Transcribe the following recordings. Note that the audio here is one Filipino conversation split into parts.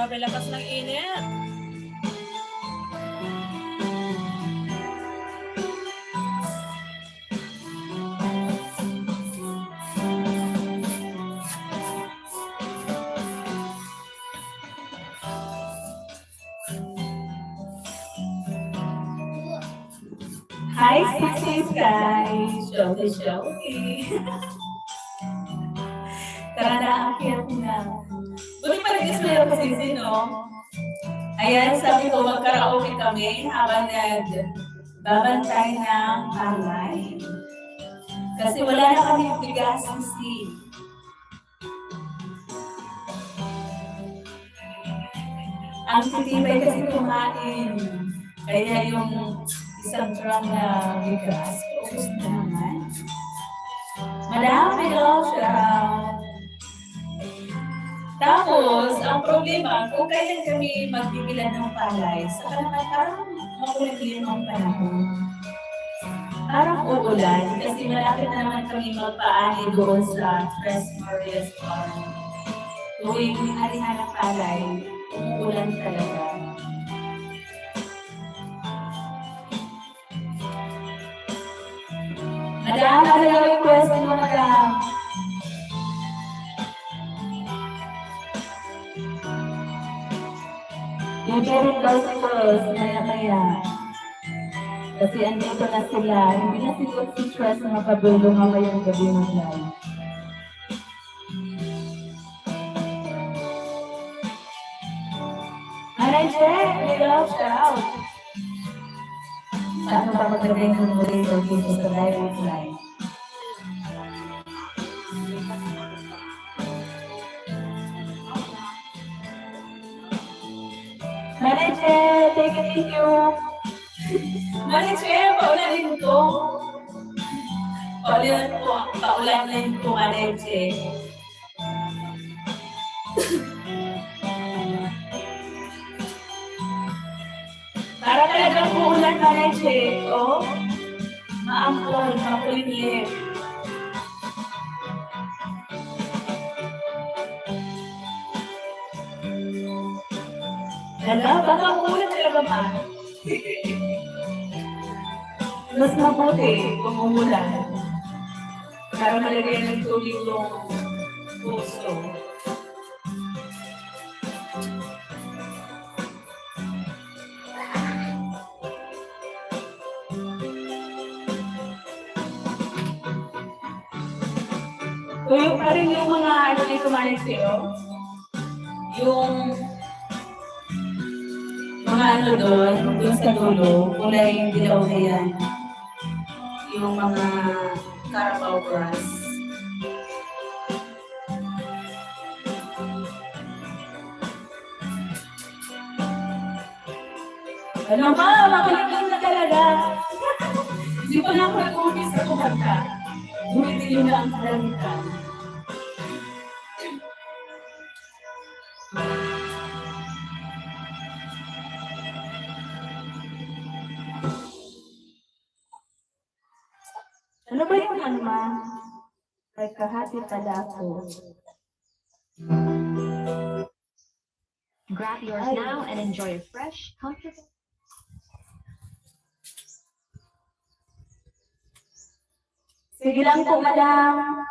Grabe lakas ng init. Hi, Sixties guys! Joey. Tara na, akyat na. Buti pa rin gusto nila kasi sino. Ayan, sabi ko, magkaraoke kami habang nagbabantay ng palay. Kasi wala na kami bigas kasi. Ang titibay kasi kumain. Kaya yung isang drum na bigas, ubus na naman. Madami daw siya. Tapos, ang problema, kung kailan kami magbibilan ng palay, saka naman parang makulit-lim ang panahon. Parang uulan, kasi malapit na naman kami magpaani doon sa Tres Marias Farm. Tuwing harihan ng palay, umuulan talaga. Madami na request mo na lang. Bibirin daw sa Diyos, maya-maya. Kasi andito na sila, hindi na sila stress na makabulong mamayang gabi ng live. Aray, check! May love shout! Saan ba maglagay ng moderator dito sa direct line? Mariche, take a video. Mariche, paulanin ko. Paulanin ko, Mariche. Para talagang uulan, Mariche. Oh, maampon, makulimlim. Hala, baka uulan talaga ba? Mas mabuti kung umulan. Para malagay ng tubig yung puso. Tuyo pa rin yung mga ano dito Maniseo. Yung mga ano doon sa dulo, kulay dilaw na yan. Yung mga Carabao grass. Ano ba? Makinig na talaga. Hindi pa na ako nag-umpis sa kumanta. Bumitiyo na ang kalamitan. Ano ba yung ano ma? Ay kahati pala ako. Grab yours now and enjoy a fresh, comfortable. Sige lang po, madam.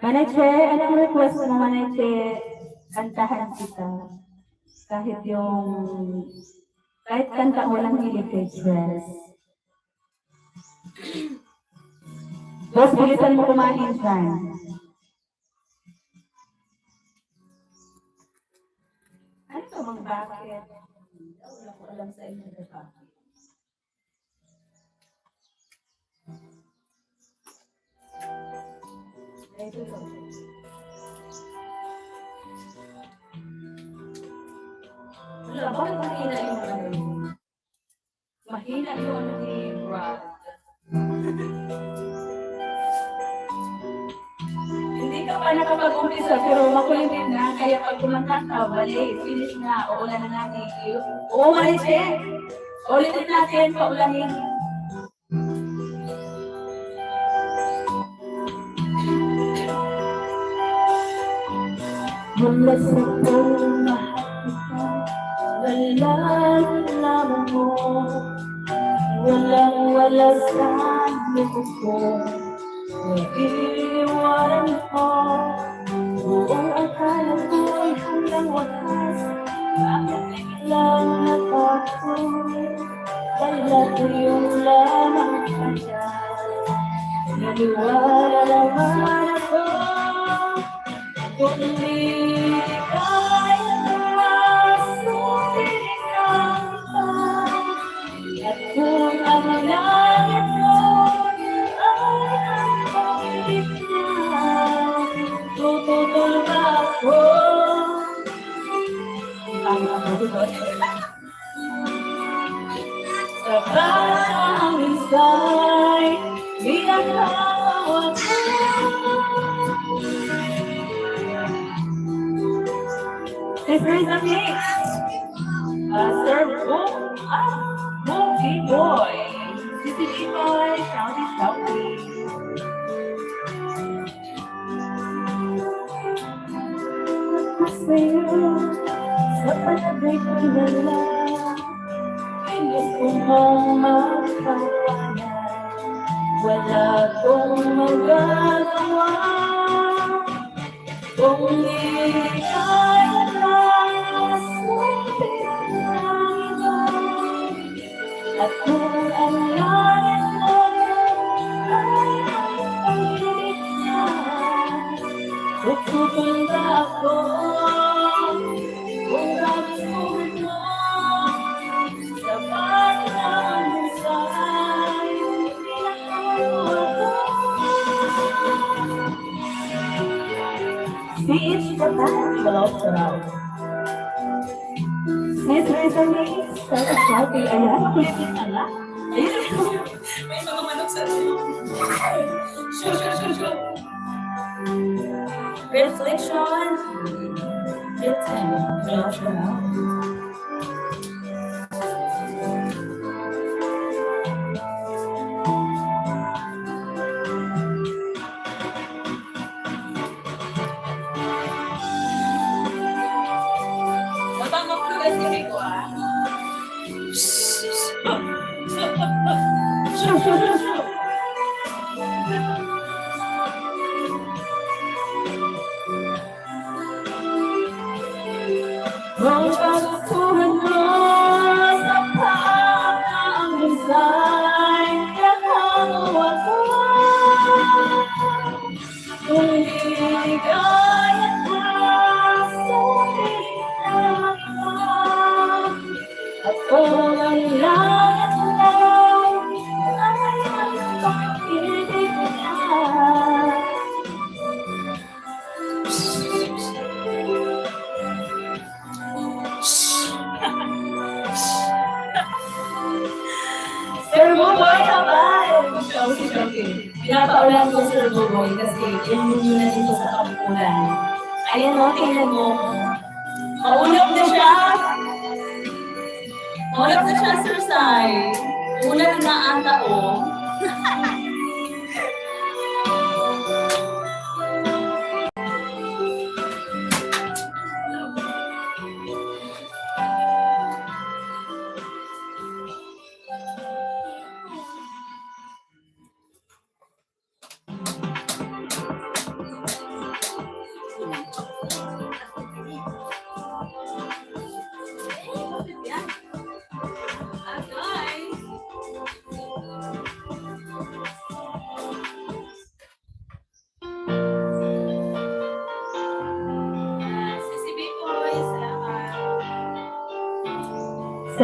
Manache, anong request mo, Manache? Kantahan kita. Kahit kanta mo lang heritage dress. Boss, bilisan mo kumain dyan. Ano ito mga bakit? Wala ko alam sa inyo na bakit. Ito ito. Wala, bakit mahina yung ano? Mahina yung ano ni Brad. Hindi ka pa nakapag-umpisa pero makulimit na. Kaya pag kumanta ka, bali, finish na. Uulan na natin. Oo, Marishe! Ulitin natin, paulanin. basta kung mahal kita, walang lamang mo, walang wala sa likod ko, naiiwanan ko, buong akala ko'y hanggang wakas, bakit biglang natakot, wala ko yung lamang kaya, naniwala naman ako, kung di kaya masulit ang iba, at kung ang langit mo ay ang pagkikita, tututulog ako. Sa parang isa'y pinatawag ko. This is a mix. Sir Monkey Boy. CCG Boy, Shouty Shouty. Ako sa'yo, sa panabay ko na lang, pinis ko mong magpapanan. Wala kong magagawa, kung di kaya na sulit ang iba, at kung ang langit mo ay ang pagkikita, pupunta ako kung kagustuhan mo, sa parang husay, pinakawa ko. Speech for that belongs to us. Miss Rizali, sa sabi, ayan, kulitin na lang. May mga manok sa Sure. Reflection. Written. Belongs to us. Kung kagustuhan mo sa parang husay, pinakawa ko. Kung di kaya na sulit ang iba, at kung ang langit lang ay ang pagkikita, Sir Buboy, habay! Okay. Pinapaulan ko Sir Buboy kasi yung na dito sa kapulan. Ayan o, tingnan mo. Maulap na siya. Maulap na siya, Sir Sai. Ulap na ata o.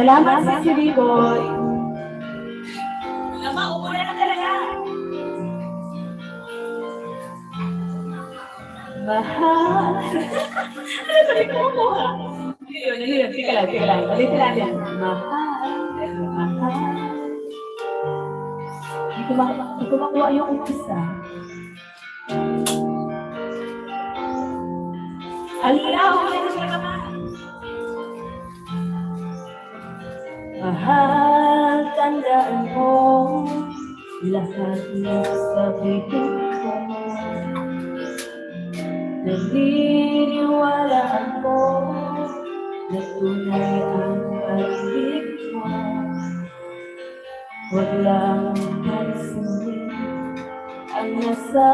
salamat sa Sirigoy. Lama, upo na talaga. Mahal. Ano ba rin kumuha? Yun. Tika lang. Balitin natin. Mahal. Hindi ko makuha yung umpisa. Aliyaw, ano siya naman? Mahal, tandaan mo lahat ng sabihin ko. Naniniwala ako na tunay ang pag-ibig mo. Walang pansin ang nasa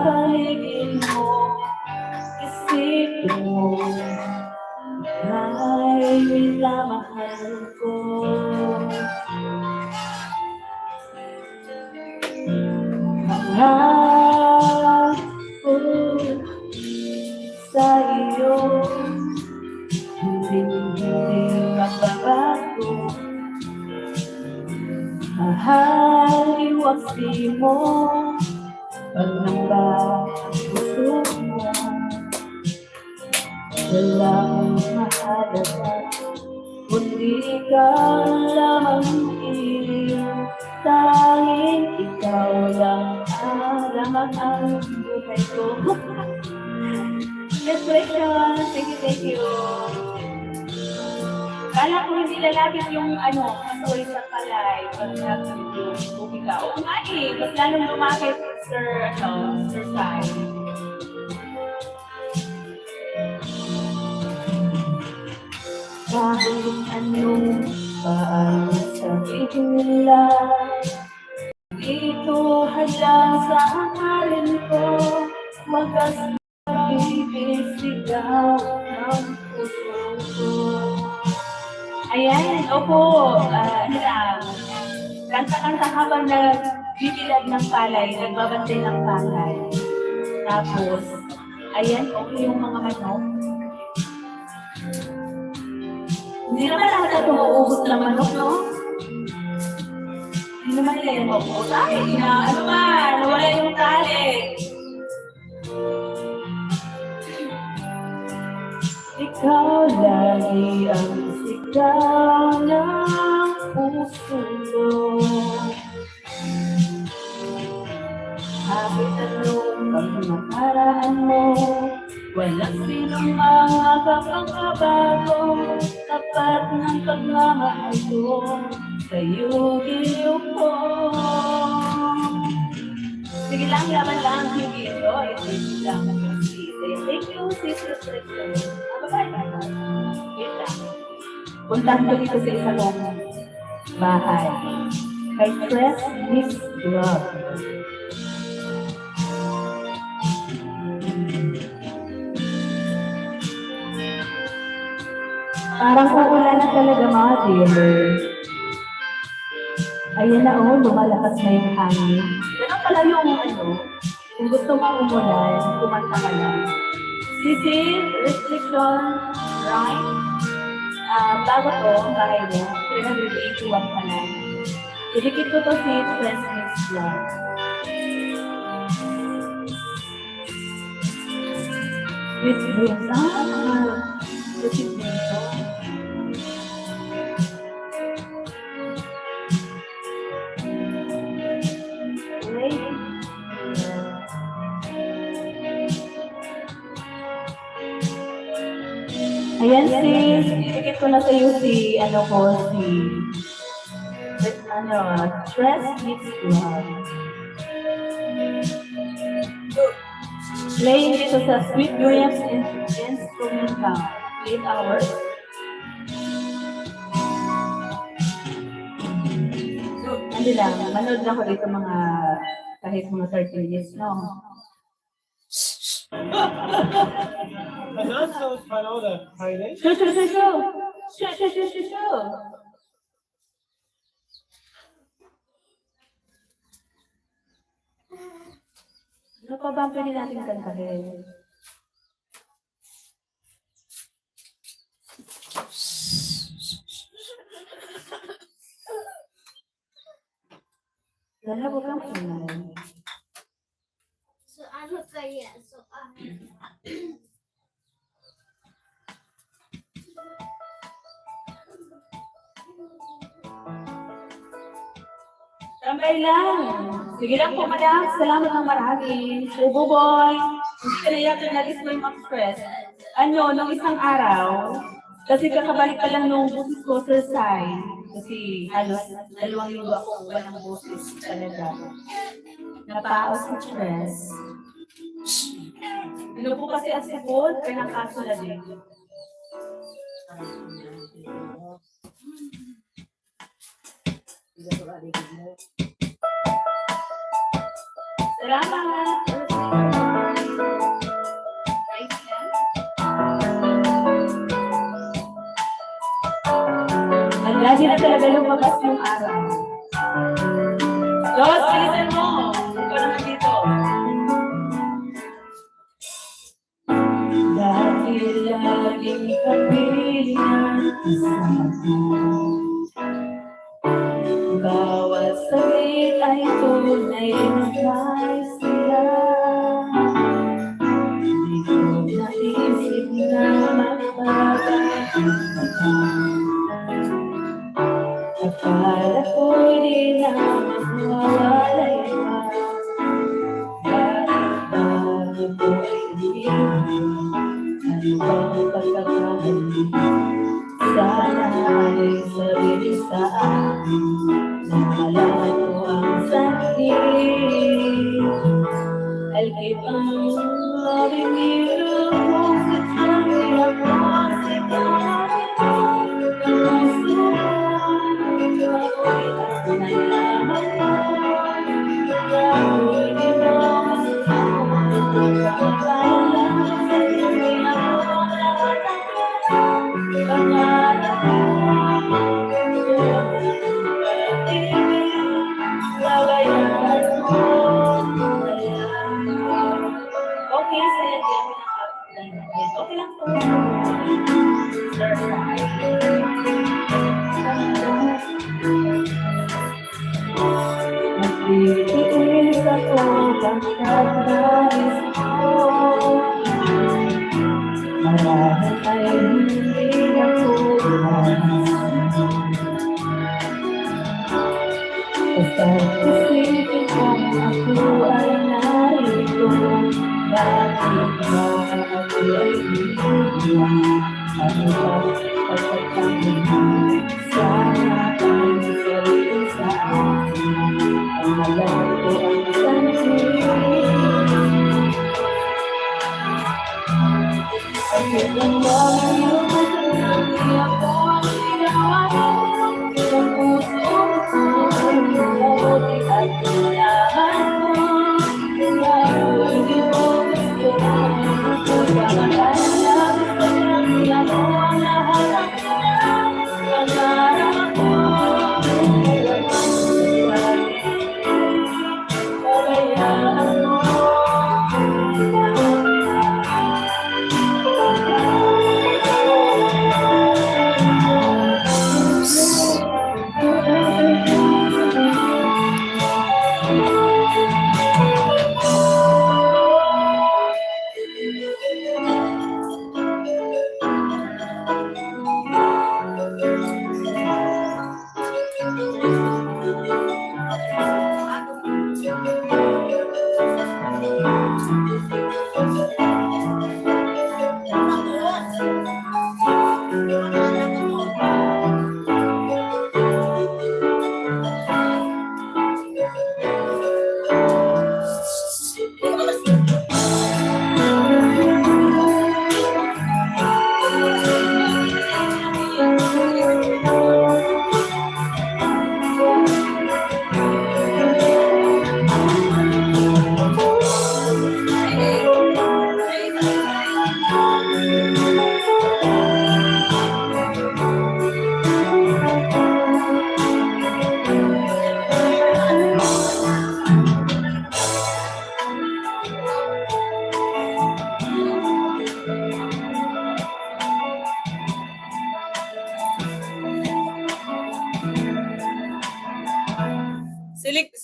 paligid mo. Isipin mo ay minamahal ko. Pangako sa iyo, hindi magbabago. Mahal, iwaksi mo pag namba ang puso mo. Walang mahalaga, kundi ikaw lamang iling. Tanging ikaw lang alamat ang buhay ko. Yes, Rachel. Thank you. Kala ko hindi lalapit yung kasoy sa palay pag nagsabi yung bubika. Oo nga eh, mas lalong lumakit, Sir Sai. Kahit anong paano sabihin nila, dito hadlang sa hangarin ko, wagas ibisigaw ng puso ko. Ayan, opo, kanta-kanta habang nagbibilad ng palay, nagbabantay ng palay. Tapos, ayan, okay yung mga manok. Hindi naman lahat na tumuubos ng manok, no? Hindi naman nila yung maubos. Ay, nawala yung tali. Ikaw lagi ang sigaw ng puso ko. Habit anong pagmamaraan mo, walang sinong makakapagbabago. Tapat ng pagmamahal ko, sa'yo giliw ko. Sige lang, laban lang, hindi ito. Hindi lang mag-isip. Thank you, Sister Christian. Bye-bye. Wait lang. Puntahan ko dito sa isang bahay. Kay Stress Mix Love. Parang uulan na talaga mga dealer. Ayan na lumalakas na yung hangin. Ganun pala yung kung gusto mong umulan, kumanta ka lang. Sisi, restriction, right? Bago to, bahay mo, 381 pa lang. Idikit ko to si Stress Mix Love. With dreams, with dreams. Ayan sis, ikikit ko na sa iyo si Stress Mix Love. Playing dito sa Sweet Dreams Instrumental, 8 hours. Ano lang, manood na ko dito kahit mga 30 minutes, no? That's so fun, all the Friday. Shoo! Ano pa ba ang pwede natin kantahin? Lala, huwag kang ingay. So ano kaya? So Tambay lang. Sige lang po, madam. Salamat ng marami. So, Buboy, hindi ka na yata nag-is mo yung stress. Nung isang araw, kasi kakabalik pa lang nung busis ko, Sir Sai. Kasi halos 2 linggo ako walang busis talaga. Napaos sa stress. Ano po kasi ang sipon, kaya kaso na din. Salamat! Ang lagi na talaga lumabas yung araw. Diyos, bilisan mo! Ikaw naman dito. Dahil laging kapilingan kasama bawat sakit ay tunay na may sila. Hindi ko naisip na magpapagod. Akala ko'y di na mawawalay pa. Bakit bago ko'y hindi? Ano bang pagkakamali? Sana ay sarili sa akin. Naalala ko ang sakit. Alkip ang mariniro ko sa kanya ko sa kanya ko. Kamusuhan ko ako'y at nalaman ko. Ako'y di mo ako. Kaya lang sa kanya ako lahat ang pangarap ko. Okay, sige. Okay lang po. Magtitiis ako pagkat nais ko. Marahil ay hindi ako basta isipin kong ako ay narito. Bakit ba ako ay iniwan? Ano ba pagkakamali mo? Sana ay sarili sa akin. Ang alam ko ang sanhin. Bakit ang dami yung masasabi ako ang ginawa ko? Ang puso ko ay mabuti at kailangan mo. Kaya ako'y di mo gusto. Bakit ang dami ako ang lahat ang pangarap ko. Pabayaan mo.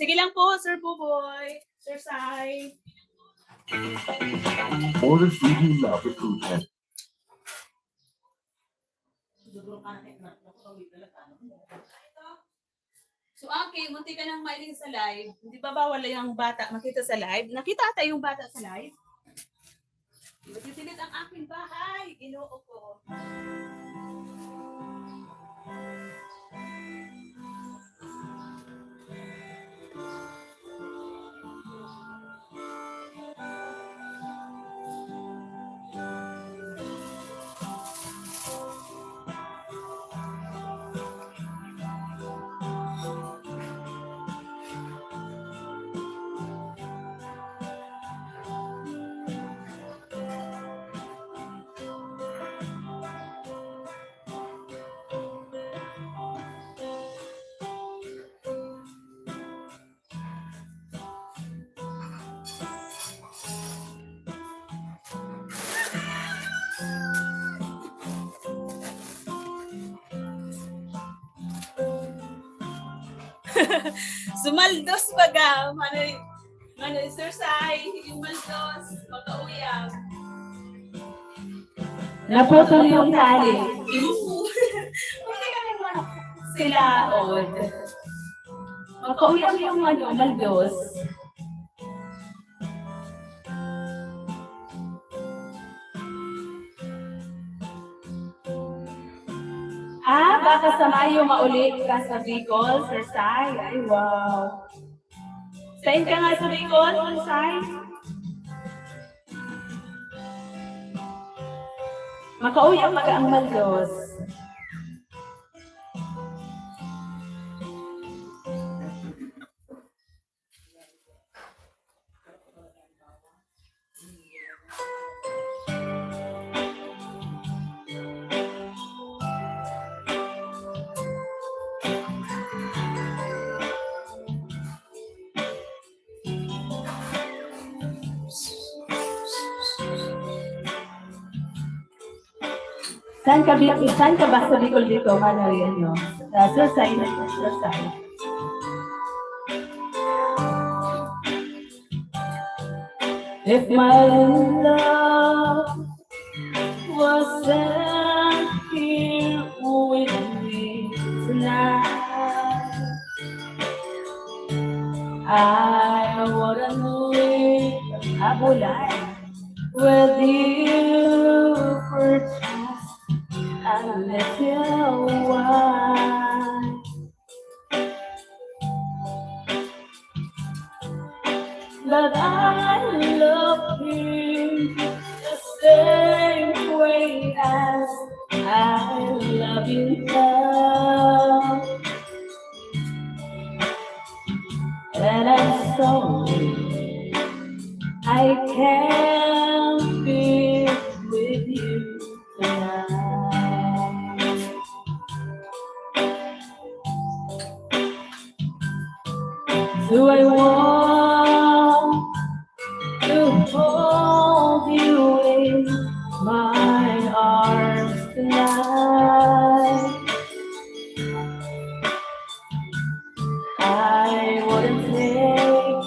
Sige lang po, Sir Buboy. Sir Sai. Order 3D Love Recruitment. So, okay, munti ka nang mailing sa live. Hindi ba bawal yung bata makita sa live? Nakita ata yung bata sa live? Magsisilid ang aking bahay. Ginoo ko. Sumaldos baga. Mano exercise, yung maldos, makauyang. Naputol yung tali. Sila, od. Makauyang yung maldos. Baka sa Mayo maulit ka sa Bicol, Sir Sai. Ay, wow. Saan ka nga sa Bicol, Sir Sai? Makauyang ang maldos. Saan ka ba sa Bicol dito, Manarian, no? Sir Sai na ito, Sir Sai. If my love wasn't here with me tonight, I wouldn't live a life with you for a little while. But I love you the same way as I love you now. And I'm sorry I can't be with you tonight. Do I want to hold you in my arms tonight? I wouldn't take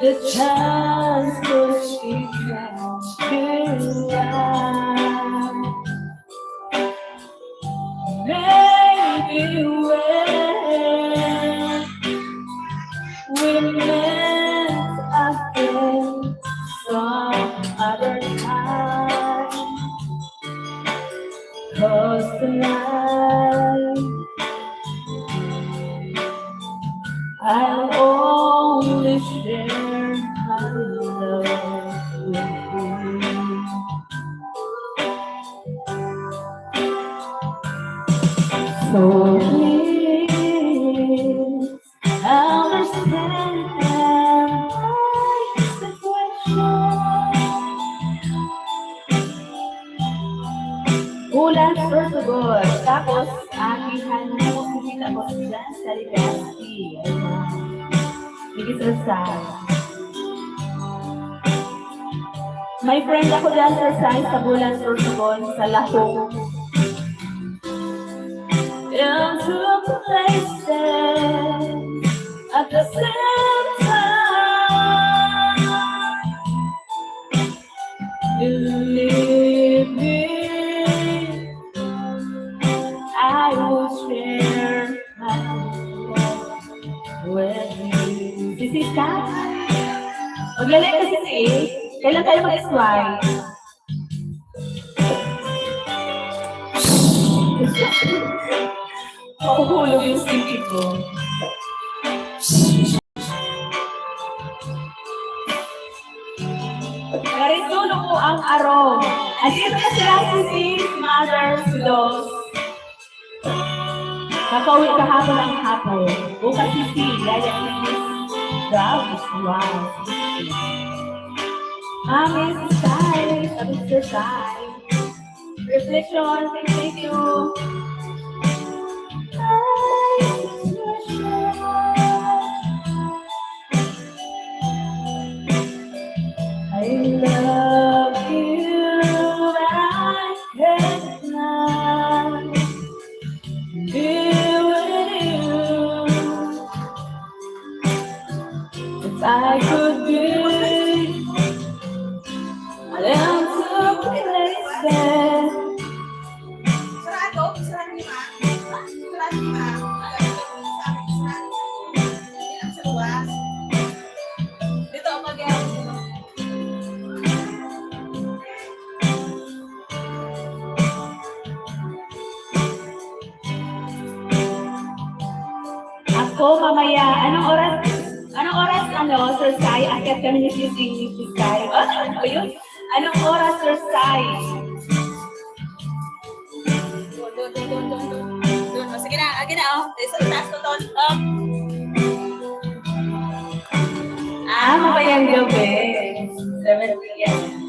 the chance to keep you alive. Maybe when we met again some other time, 'cause tonight I'll only share my love with you. So please understand my situation. Ulan first of all, tapos agihan mo kumita mo dyan sa Legazpi. Nag-exercise. May friend ako dyan exercise sa Bulan Sorsogon sa Lahong. Into places at the same time. Believe me, I will share my love with you. Sisi ka? Maglalay ka, Sisi. Kailan tayo mag-swipe? Makuhulog yung stinky ko. Naritulo ko ang arong. Andito na sila si Mother Dos. Kakauwi kahapon ang hapon. Bukas si Yaya Grabe, wow. Mami, Sai, sabi si Sai. Reflection, thank you. I love you, I cannot be with you kaya, anong oras, Sir Sai? Akyat kami ni si Sai. Ano ba yun? Anong oras, Sir Sai? Doon. Sige na, Isa taas ko doon. Mamayang gabi. 7 p.m.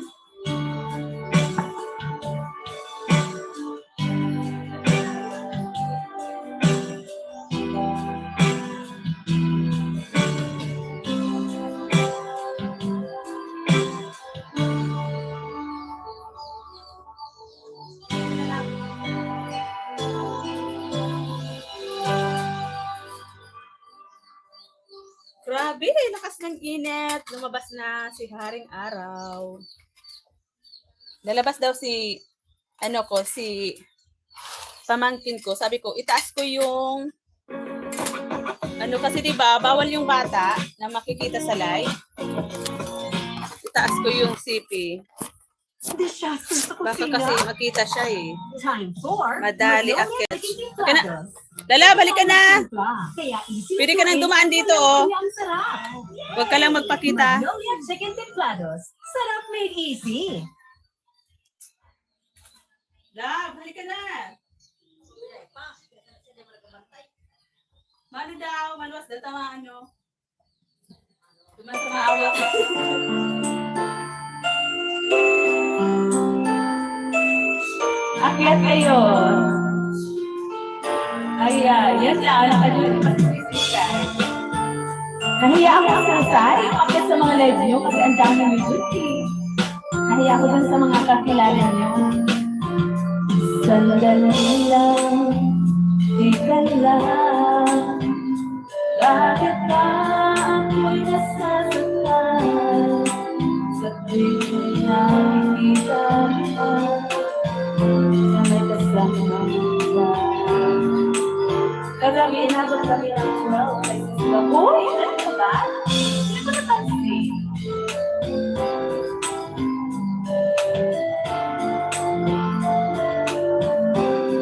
Grabe, lakas ng init. Lumabas na si Haring Araw. Lalabas daw si pamangkin ko. Sabi ko, itaas ko yung kasi 'di ba, bawal yung bata na makikita sa live. Itaas ko yung CP. Baka kasi makita siya eh. Madali akit. Lala, balik ka na. Pwede ka nang dumaan dito oh. Huwag ka lang magpakita. Sarap made easy. La, balik ka na. Mano daw, maluwas daw tama ano. Tumasama ako. Akyat kayo. Yan lang. Nahiya ako sa Sai. Akyat sa mga live nyo kasi ang dami ng duty. Nahiya ako dun sa mga kakilala nyo. Sandali lang, ika lang. Bakit ba ako'y nasasaktan? Sa tuwing nakikita kita na may kasama kita. Kagabi, inabot kami ng 12. Ay, uy, ano ka ba? Hindi ko napansin.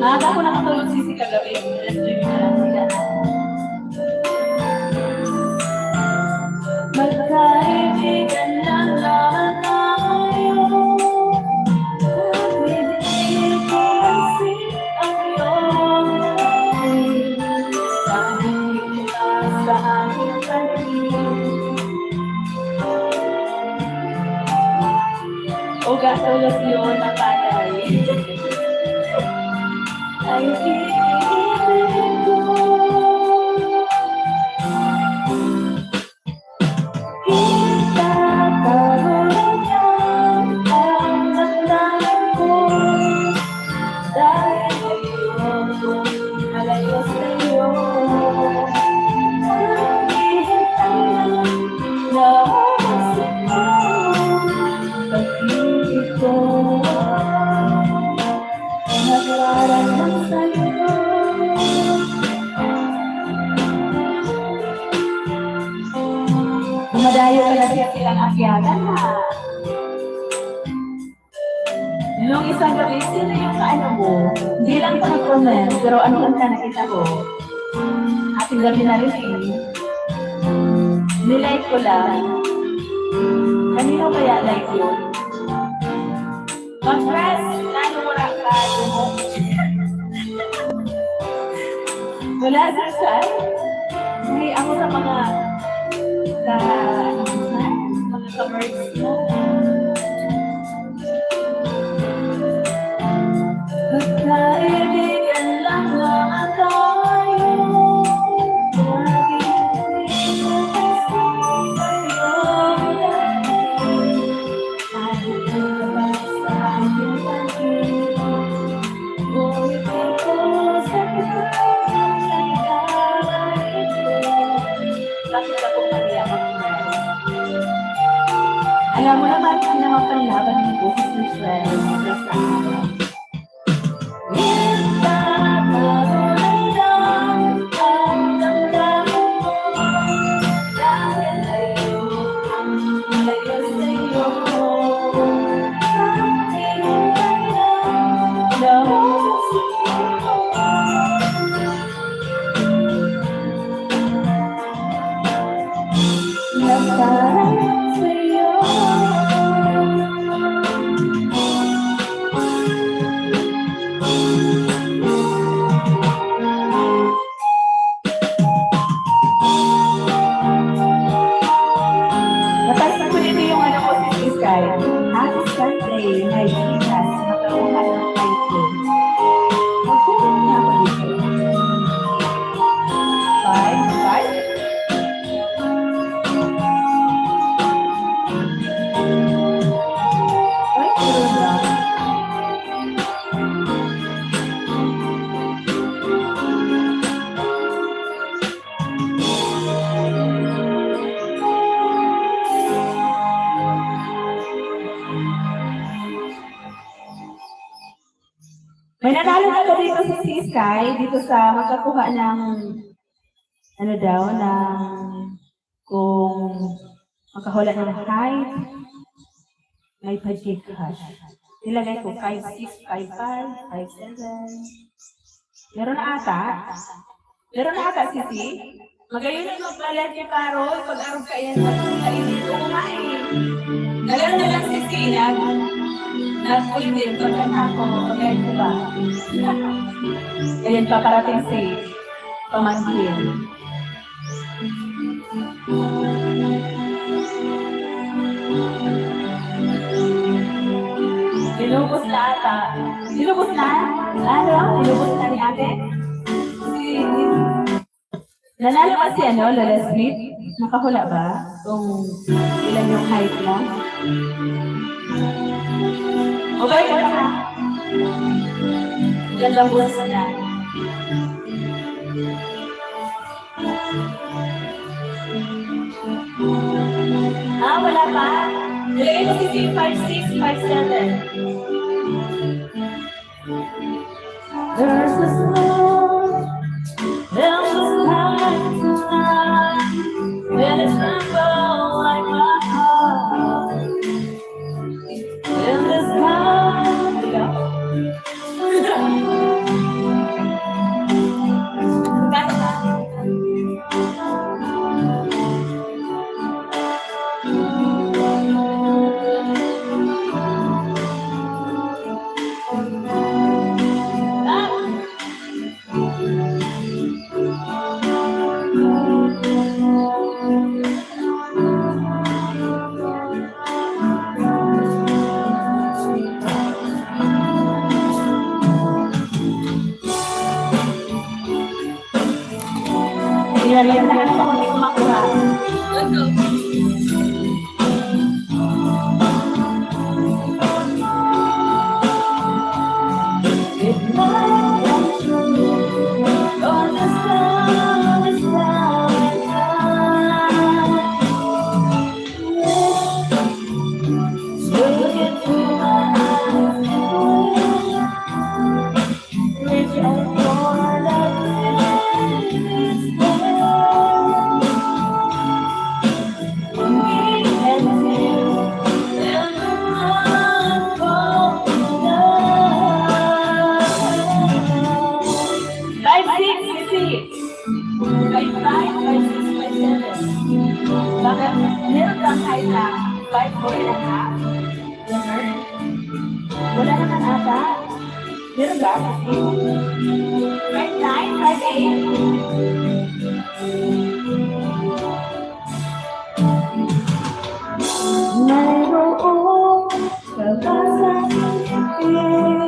Maaga ako nakatulog sisi kagabi. Alas 2 na lang sila. Magkaibigan lang naman tayo. Magbibigay ko kasi ang iyong lahat. Dahil sa aking paligid. Ugat-ugat yun ang panay. Ay iibigin ko. Itatawagan ang damdamin ko. Dahil ayokong malayo sa'yo. Naghihintay na masin mo. Pag-ibig ko naglaranang sa'yo. Dumadayo pala silang akyatan ha. Nung isang gabi, sino yung kaano mo? Hindi lang ko nag-comment, pero ano kanta nakita ko? Ating gabi na rin eh. Nilike ko lang. Kanino kaya like yun? Mag-press, lalo wala ka. Wala sa saan? May ako sa mga ka-merge mo. Magkaibigan lang naman tayo. Nag-ibig ko kasi ayong dahil. Kahit ba sa aking pag-ibig, ngunit ito sa kanyang ikaway ko. Bakit ako pag-iyak mag-press? Alam mo naman, ang naman panlaban ng business friends. May nanalo na ba dito sa Sisay, dito sa magkakuha ng, ano daw, ng kung makahula ng height, may pag-cake cash. Nilagay ko 5'6", 5'5", 5'7". Meron na ata? Meron na ata, Sisi? Magayon na magbalat ni Carol, pag-arog ka yan, ay dito kumain. Nagano na lang Sisi, nag-ulit, pagkanta ko, pag-ayon ko ba? Ayan, paparating si pamangkin. Nilubos na ata. Nilubos na? Ano? Nilubos na ni ate? Nanalo ba si ano, Lola Smith? Nakahula ba? Kung ilan yung height mo? Okay ka na. Gandang buwas na. Wala pa? Nilagay mo si 5'6", 5'7". There's a song, there's a light tonight, when it's tremble like my heart. In the sky, Nilagyan na lang ako hindi ko makuha. Bakit? Meron kang height na 5'4.5"? Ganun? Wala naman ata. Meron ba? 5'9", 5'8"? Mayroon ka ba sa akin?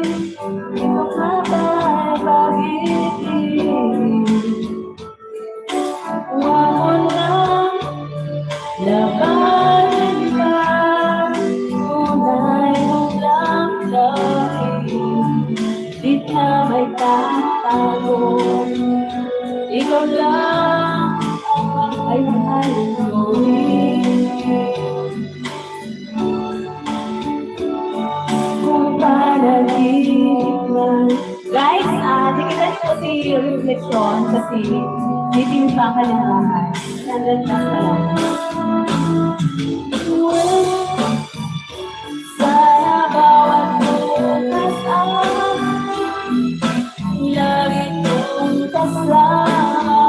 Ito ka ba'y pag-ibig? Huwag mo na labanan ka, tunay mong damdamin, di na may tatago. Ikaw lang ay mahalin ko kung panaginip. Guys, nakita niyo po si Reflection kasi hindi pa kalinangan. Nandun na pa lang. Sana bawat bukas lagi kong kasama.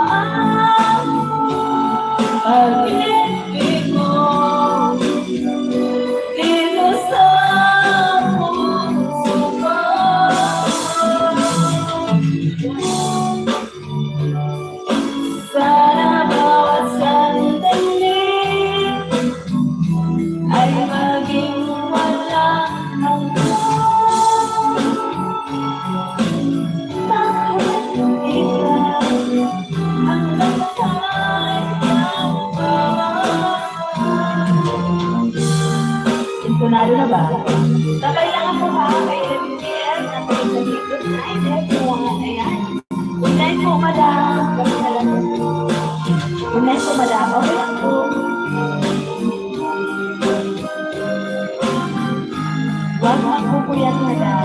Pag-ibig mo dito sa puso ko. Sana bawat sandali ay maging walang hanggan. Bakit ikaw ang nagkakay ng pamahal? Intonado na ba? Sabay lang ako ha, kay MTL na pagsabi. Good night, everyone. Ayan. Good night po, madam. Good night po, madam. Okay lang po. Wag po po yan, madam.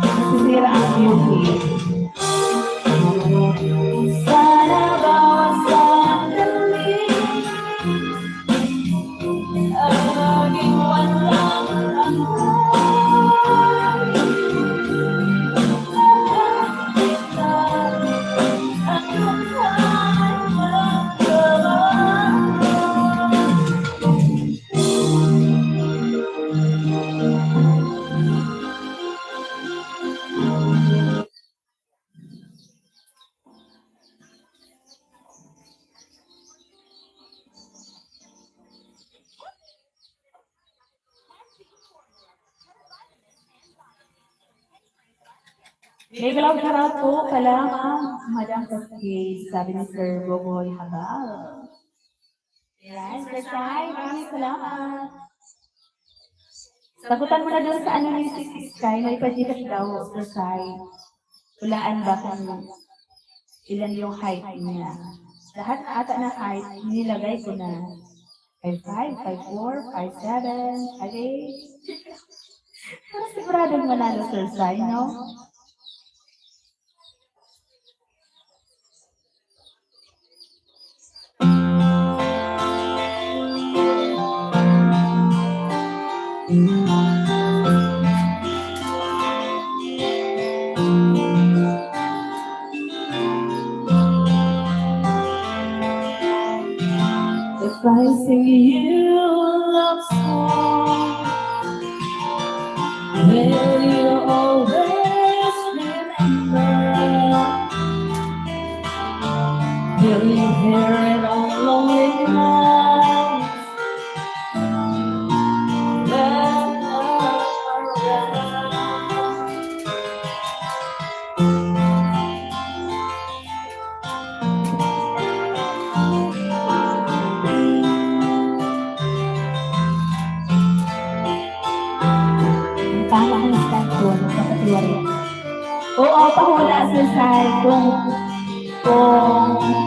Kasi May galaw shoutout po pala, Madam Cascade, sabi ni Sir Boboy Habal. Yan, Sir Sai, maraming salamat. Sagutan mo na doon sa ano ni si Sky, may pagdikat daw, Sir Sai. Hulaan ba kung ilan yung height niya? Lahat ata na height, nilagay ko na. 5'5", 5'4", 5'7", 5'8". Para siguradong manalo, Sir Sai, no? If I sing you a love song, will you always remember? Will you hear it on lonely nights? When I'm around. Paano ang stand ko? Nakakatiwari. Oo, pahula sa side kung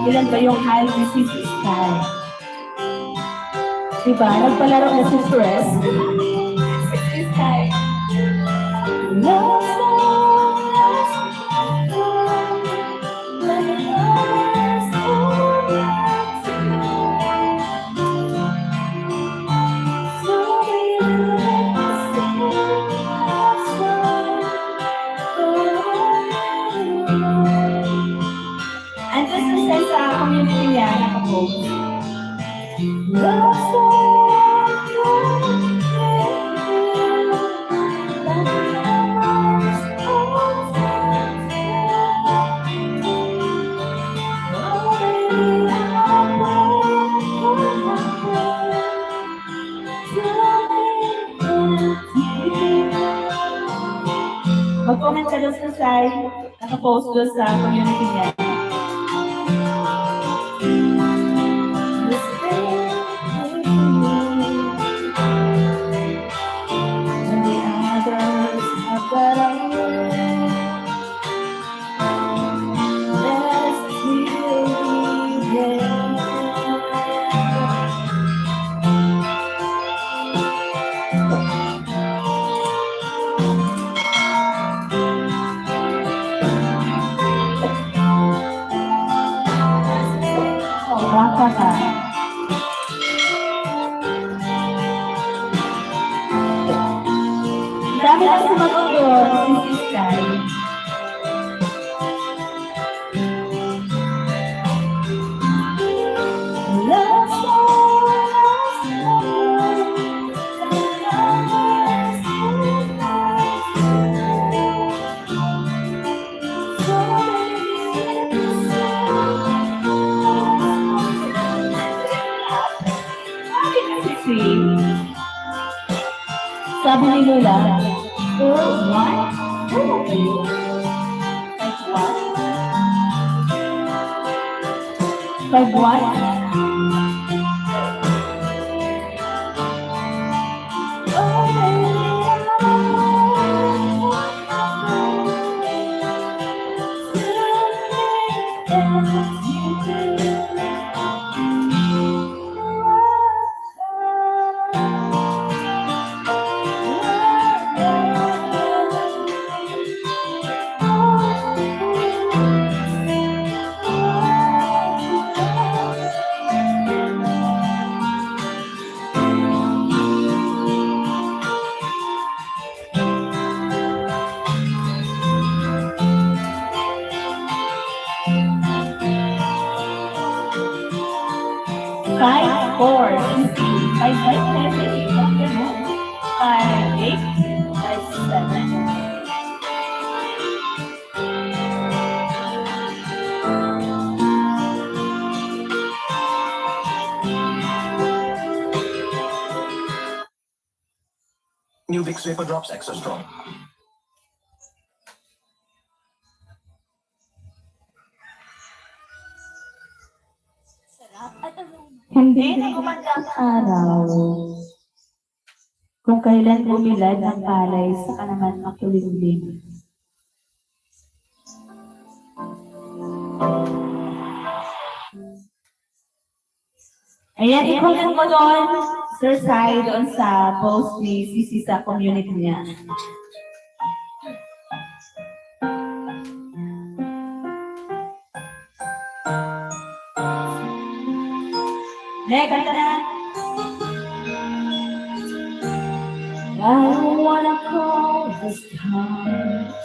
ilan ba yung height ni si Sky. Diba? Nagpalaro na si Stress. Si Sky. Love song, love song, let us hold on to so we let us sing love song forever. And this is sa community niya, nakapost. Love song, mag-comment ka doon sa site, nakapost doon sa community niya. And the others have got away. Let's still be there. Oh, baka ka. Dami lang sumagot doon, si Sky. Love song, love song, lovers who pass. So sabi ni Lola, what? Like what? Five, four, 5, 8, 7. New Vicks Vapor Drops Extra Strong. Hindi na umandang araw. Kung kailan bumilad ng palay, saka naman makulimlim. Ayan, i-comment mo doon, Sir Sai, doon sa post ni Sisi sa community niya. Kanta na. I don't wanna call the stars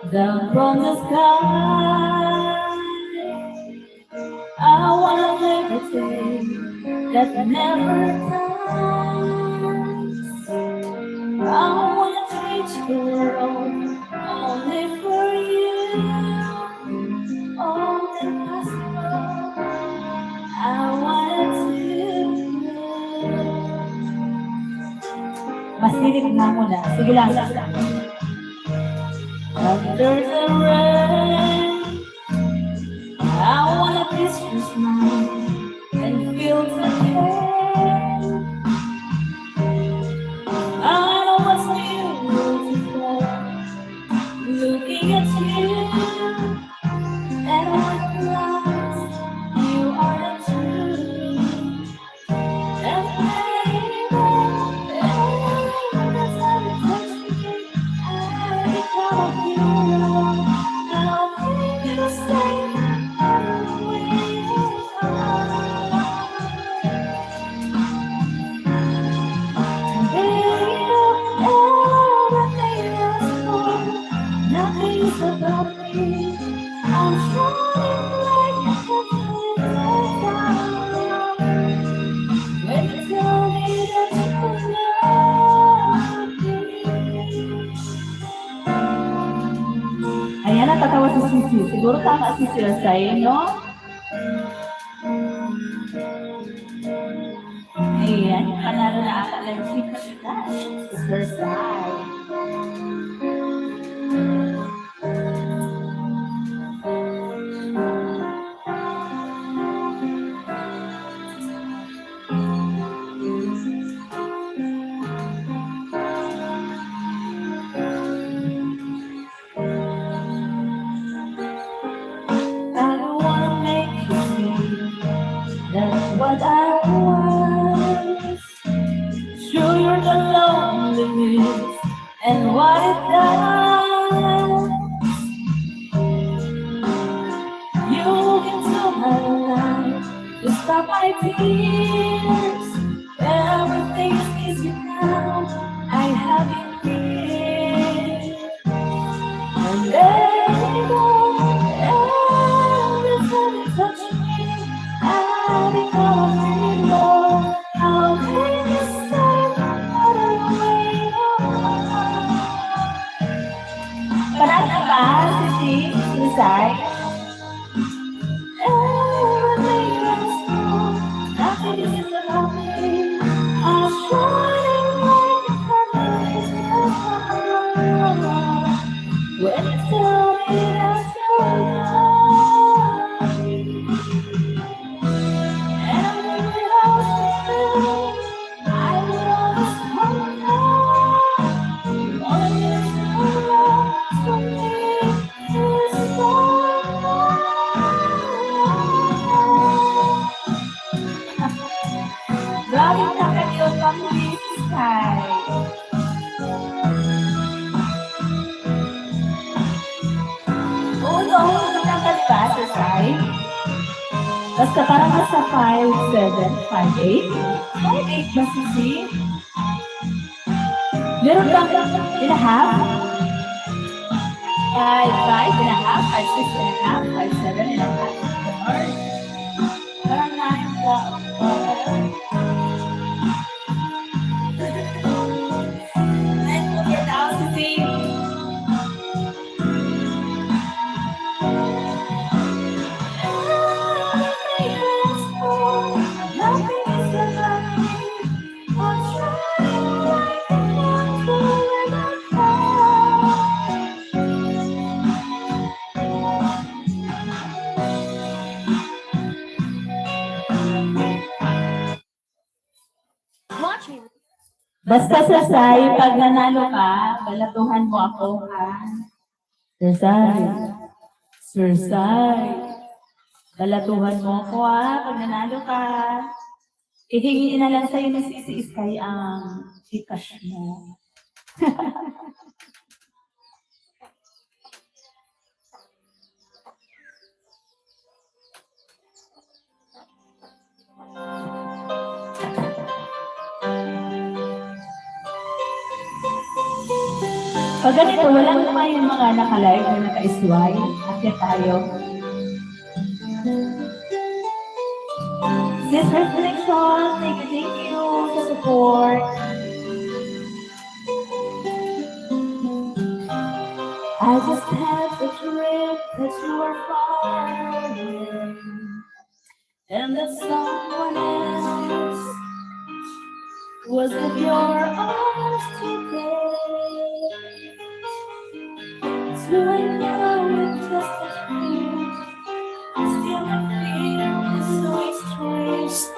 down from the sky. I wanna live a day that never dies. I wanna change the world only for you. All impossible. I wanted to. Masilip na muna. Sige lang. Under the rain, I wanna kiss your smile and feel the pain. I know what's beautiful, looking at you, and when I'm lost, you are the truth. And baby, that's how you touch me. I become a hero. I'll make you safe everywhere you go. Baby, everything is for nothing's about me. I'm shining like a candle in the dark. When you tell me that you love me. Ayan, natatawa si Sisi. Siguro tama si Sir Sai, no? Ayan, panalo na ata lang si Sir Sai. I don't wanna make you see that's what I was. Show you the loneliness and what it does. You look into my life to stop my tears. Everything is easy now. I have you here. And baby, every time you touch me, I become a hero. I'll make you safe everywhere you go. Parang na ba, Sisi? Sai? Everything is wrong. Nothing is about me. I'm shining like a candle in the dark. When you tell me that you love me, and without you, I will always hold on. All I need is your love for me is Galing na kayo pang Sky. Oo, natanggal ba sa side? Basta parang nasa 5, 7, 5, 8. 5, 8 ba si? Meron bang in a half? 5, 5 and a half, 5, 6 and a half, 5, 7 and a half. Parang 9 ba? Basta sa Sai, pag nanalo ka, balatuhan mo ako, ha? Sir Sai. Sir Sai. Balatuhan mo ako, ha? Pag nanalo ka. Ihingiin na lang sa'yo ng Sisi Sky ang Gcash mo. Pag ganito, walang naman yung mga naka-live na naka-isway. Akit tayo. This reflection, thank you sa support. I just had the trip that you were far away. And that someone else was in your arms today. So I know it's just a dream. Still I feel it's so strange.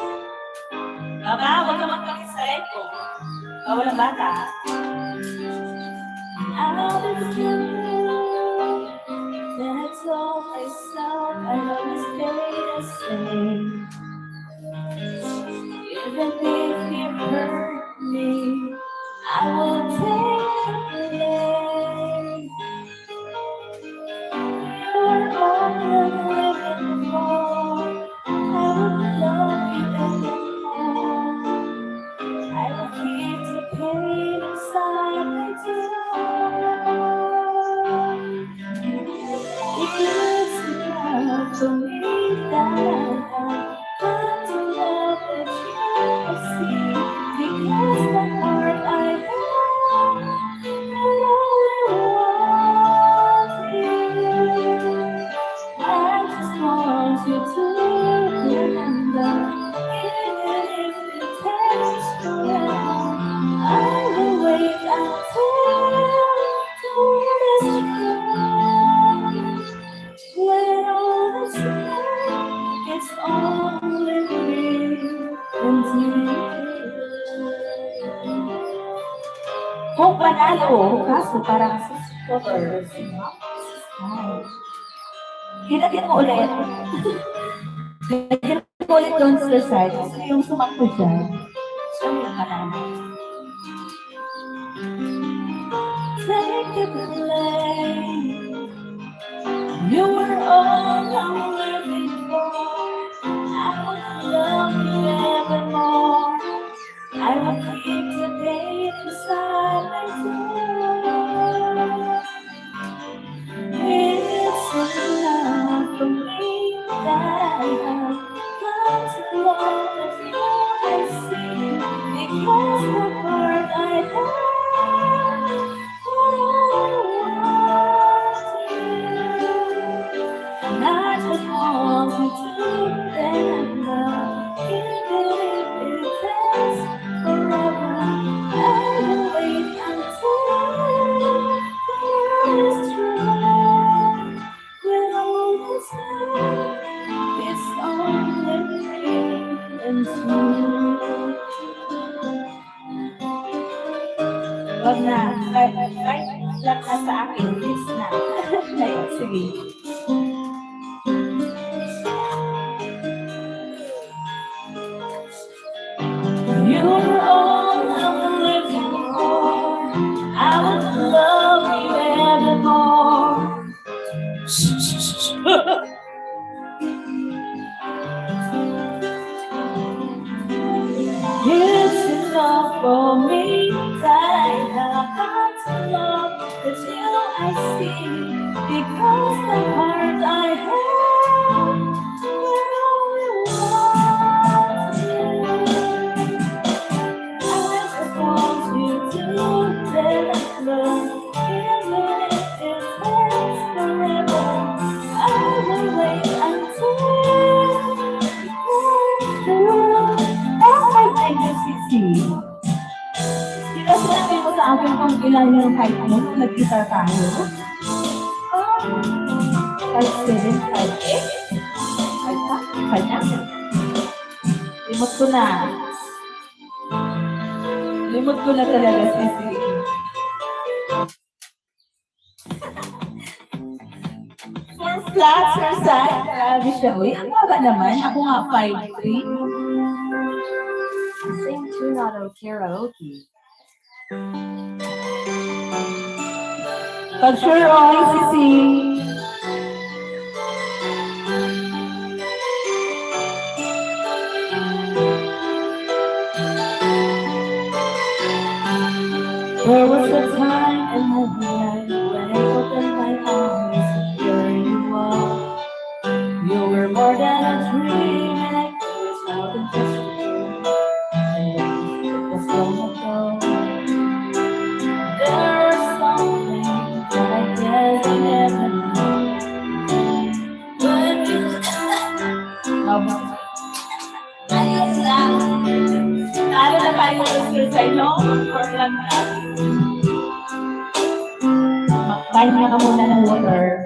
Baba, huwag ka magpakisay ko. Walang bata. I'll be true. Then I told myself I'd always stay the same. Even if you hurt me, I will take the blame. You're all I'm living for. I will love you anymore. I will keep the pain inside my heart. It's enough for me that I have come to love that you see. Because the heart I have, and all I want you. I just want you to remember, even if it takes forever, I will wait until dawn is true. When all is done, it's only me and you. Kung panalo, kaso parang sa supporters, hinagin mo ulit. Lagyan mo ulit doon sa side. So yung sumakbo dyan, siya yung panalo. Take it away. You were all I'm living for. I will love you evermore. I will keep the pain inside my soul. It's enough for me that I have come to love that you I see. Because the heart I have, what I want you. And I just want you to remember, even if it takes forever, I will wait until the is true. When all is done, it's only me and you. Wag na, kahit lang ka sa akin, please na. Ayun, sige. You're all I'm living for. I will love you evermore. It's enough for me that I have got to love that you I see. Because the heart I have, will only want you. I just want you to remember, even if it takes forever, I will wait until thank you, Sisi. Sino sinabi mo sa akin kung ilan yung height mo kung nag-guitar tayo? 5'7", 5'8"? 5 na? Limot ko na. Limot ko na talaga, Sisi. For flats or side, grabe siya. Uy, ang baba naman. Ako nga 5'3". Sing Tunado Karaoke. Pag sure on, Sisi. There was a time in my life when I opened my eyes and there you are. You were more than a dream and I was out in festival. It was long ago. There was something that I guess I never knew. When you ayos lang. Lalo na tayo exercise, no? For lang na. Makakain na ka muna ng water.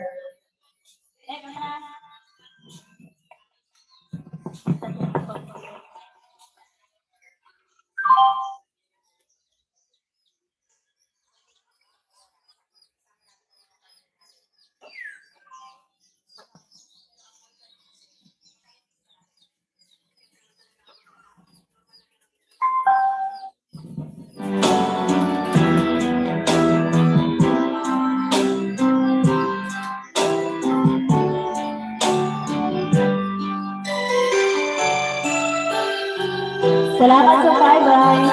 Salamat sa bye-bye.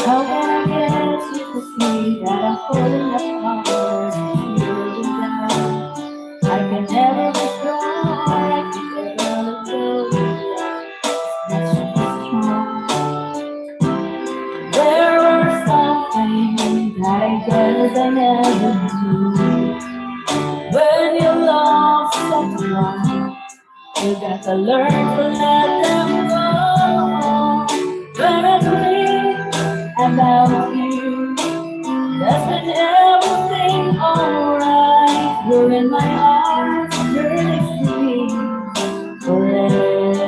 How can I get you to see that I'm holding up my heart and you're down? I can never be strong, I can never let go. That's strong. There were something that I guess I never knew. When you love someone, you got to learn to let them go. When I dream about you, that's when everything alright. You're in my arms, you're next to me forever.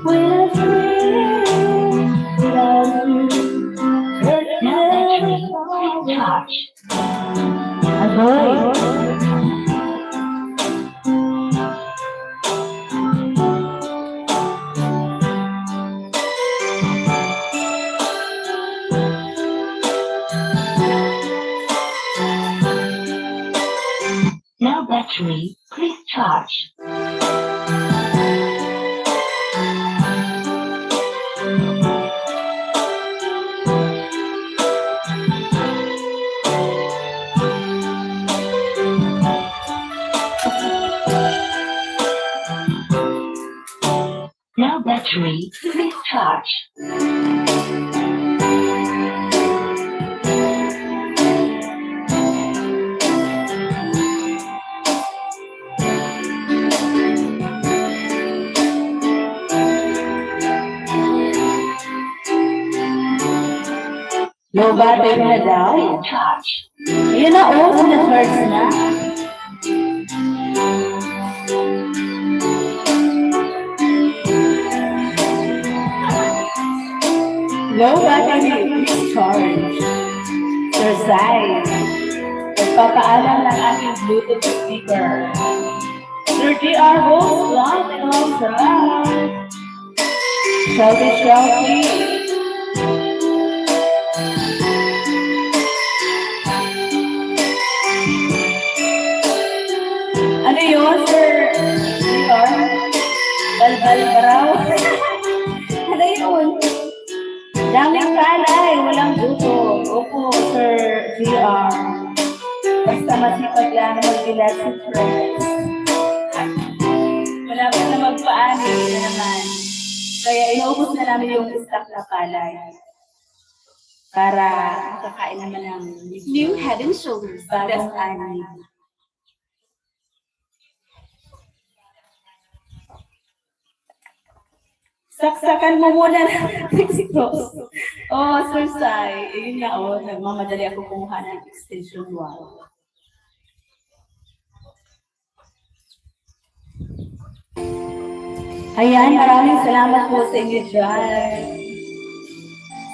When I dream without you, there's never touch. Ahoy! Now battery, please charge. Now battery, please charge. Low battery na daw. Yun na, oh, na-charge na. Low battery charge. Sir Sai, nagpapaalam ng aking Bluetooth speaker. Sir GR host, long and long drive. Shouty, shouty. Ano yun, Sir GR? Balbal baraw? Ano yun? Daming palay, walang duto. Opo, Sir GR. Basta masipag lang magbilat si friends. Wala pa na magpaani na naman. Kaya inaubos na namin yung stock na palay. Para makakain naman ng New Head and Shoulders bagong ani. Saksakan mo muna ng Mexico. Oh, Sir Sai. Ayun nga, oh, nagmamadali ako kumuha ng extension wall. Ayan, maraming salamat po sa inyo dyan.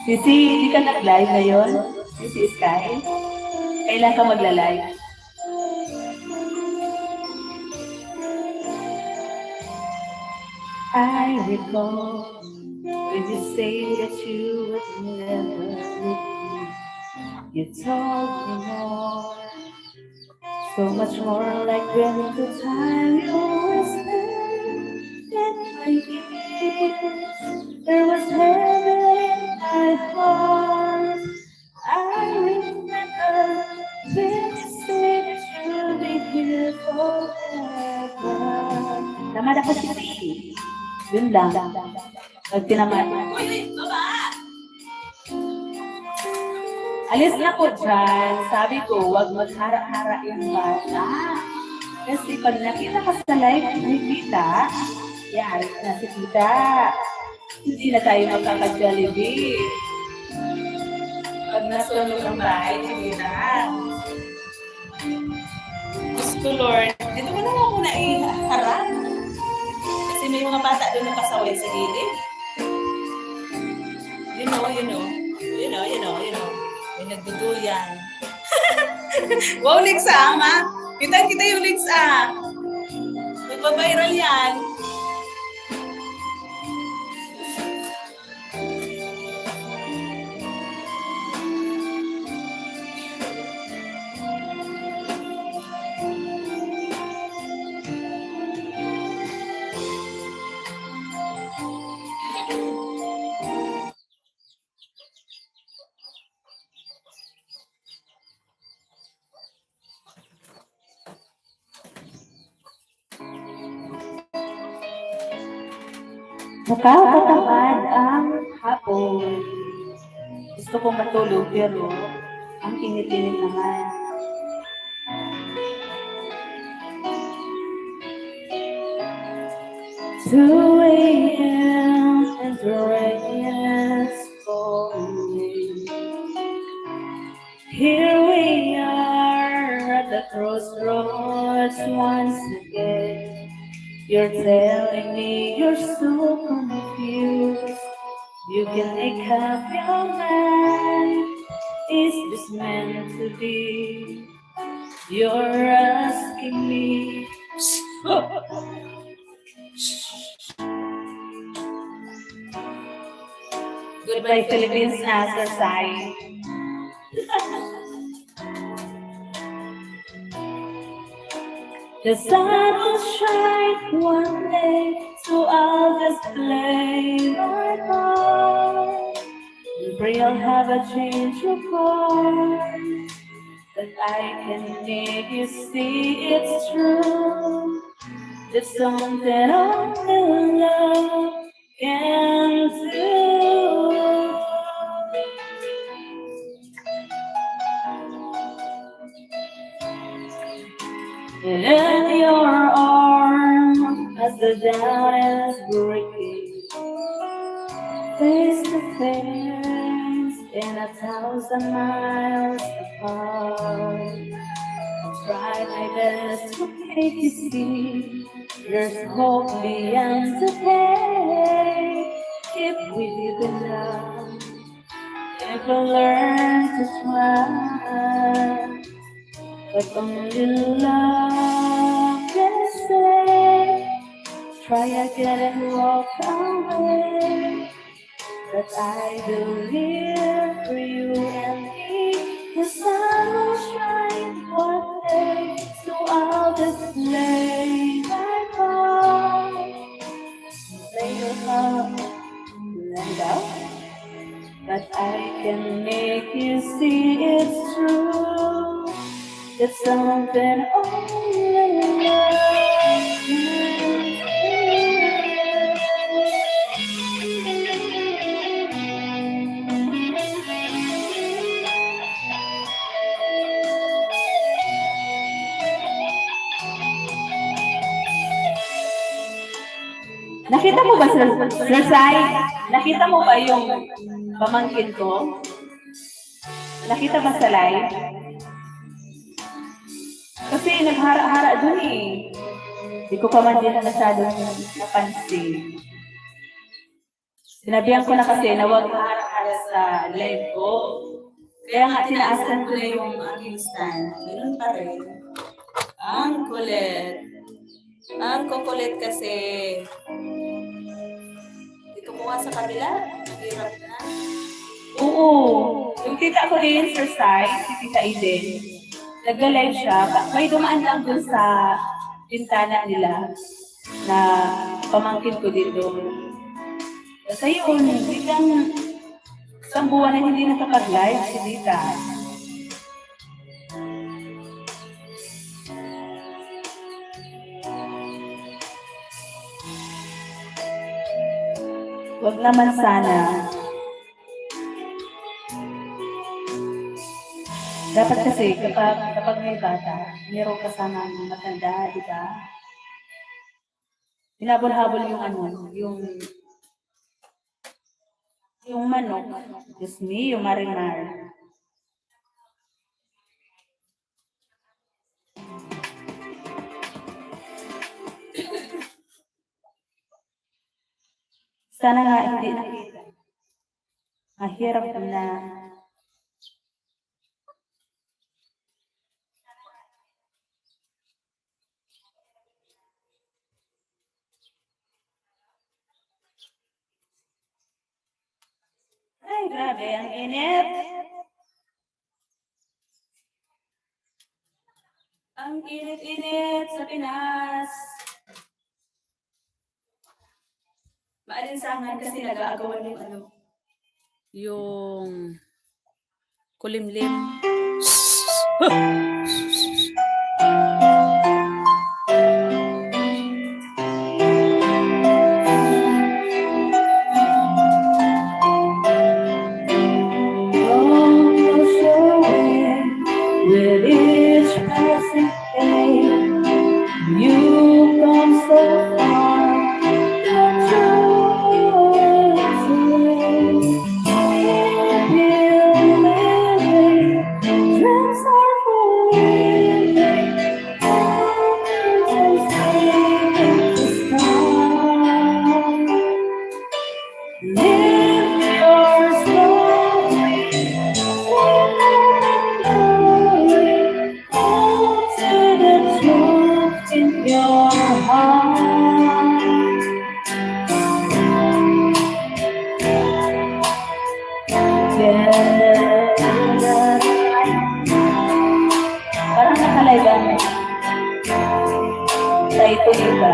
Sisi, hindi ka nag-live ngayon? Sisi Sky? Kailan ka magla-live? I recall when you say that you would never leave me. You told me more, so much more like when the time you were spent in my ears. There was heaven in my heart. I remember when you said that you'll be here forever. Tama na po si Yun lang. Nagtinaman. Uy, baba! Alis na po dyan. Sabi ko, huwag maghara-hara yung bata. Kasi pag nakita ka sa live, nakikita, yan, na si tita. Hindi na tayo magkaka-Jollibee. Pag nasunog ang bahay, hindi na. Gusto Lord, dito ko na lang muna iharap. Kasi may mga bata doon na pasaway sa gilid. You know. May nagduduyan. Wow, Lixa, ma. Kita yung Lixa. Nagpa-viral yan. Nakakatamad ang hapon. Gusto ko matulog pero ang init-init naman. 2 a.m. and the rain is falling. Here we are at the crossroads once again. You're telling me you're so confused. You can make up your mind. Is this meant to be? You're asking me. Goodbye, Philippines Nasa Sai. The sun will shine one day, so I'll just play my part. And pray I'll have a change of heart, that I can make you see it's true. There's something only love can do. In your arms, as the dawn is breaking, face to face, in 1,000 miles apart. I'll try my best to make you see there's hope beyond today. If we live in love, if we learn to smile. But only love can say, try again and walk away. But I believe for you and me, the sun will shine one day, so I'll just lay my heart. Lay your heart, let go. But I can make you see it's true. It's something only love can Nakita mo ba, Sir Sai? Nakita mo ba yung pamangkin ko? Nakita ba sa live? Kasi naghara-hara dun eh. Hindi ko pa man din masyadong napansin. Sinabihan ko na kasi na huwag maharap-harap sa live ko. Kaya nga, tinaasan ko na yung aking stand. Ganun pa rin. Ang kulit. Ang kukulit kasi. Dito ko nga sa kabila. Mahirap na. Oo. Yung tita ko din sa side, si Tita Eden, nagla-live siya. May dumaan lang dun sa bintana nila na pamangkin ko din doon. Kasi yun, biglang isang buwan na hindi nakapag-live si Tita. Huwag naman sana. Dapat kasi kapag may bata, mayroong kasama ng matanda, di ba? Hinabol-habol yung yung manok, Diyos me, yung marimar. Sana nga hindi nakita. Mahirap na. Ay, grabe, ang init. Ang init-init sa Pinas. Maalinsangan kasi nag-aagawan yung kulimlim. With each passing day, you come so far, don't you dreams are for living, live your story, in your heart. Yeah. Parang nakalive sa ito iba.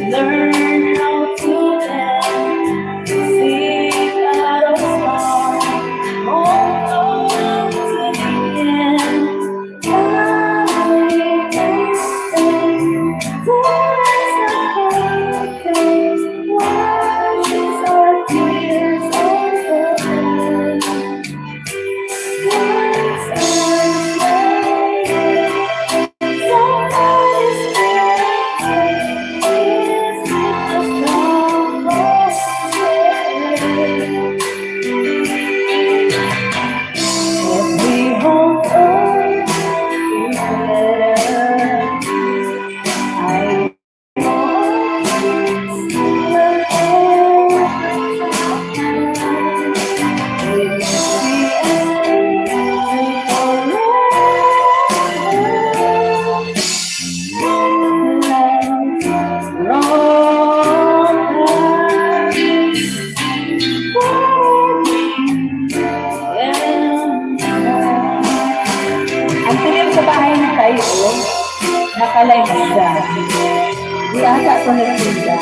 Learn how to dance, sing out of song, hold on to the end. Washes our tears over. Nakalive siya. Di ata ito nagsinda.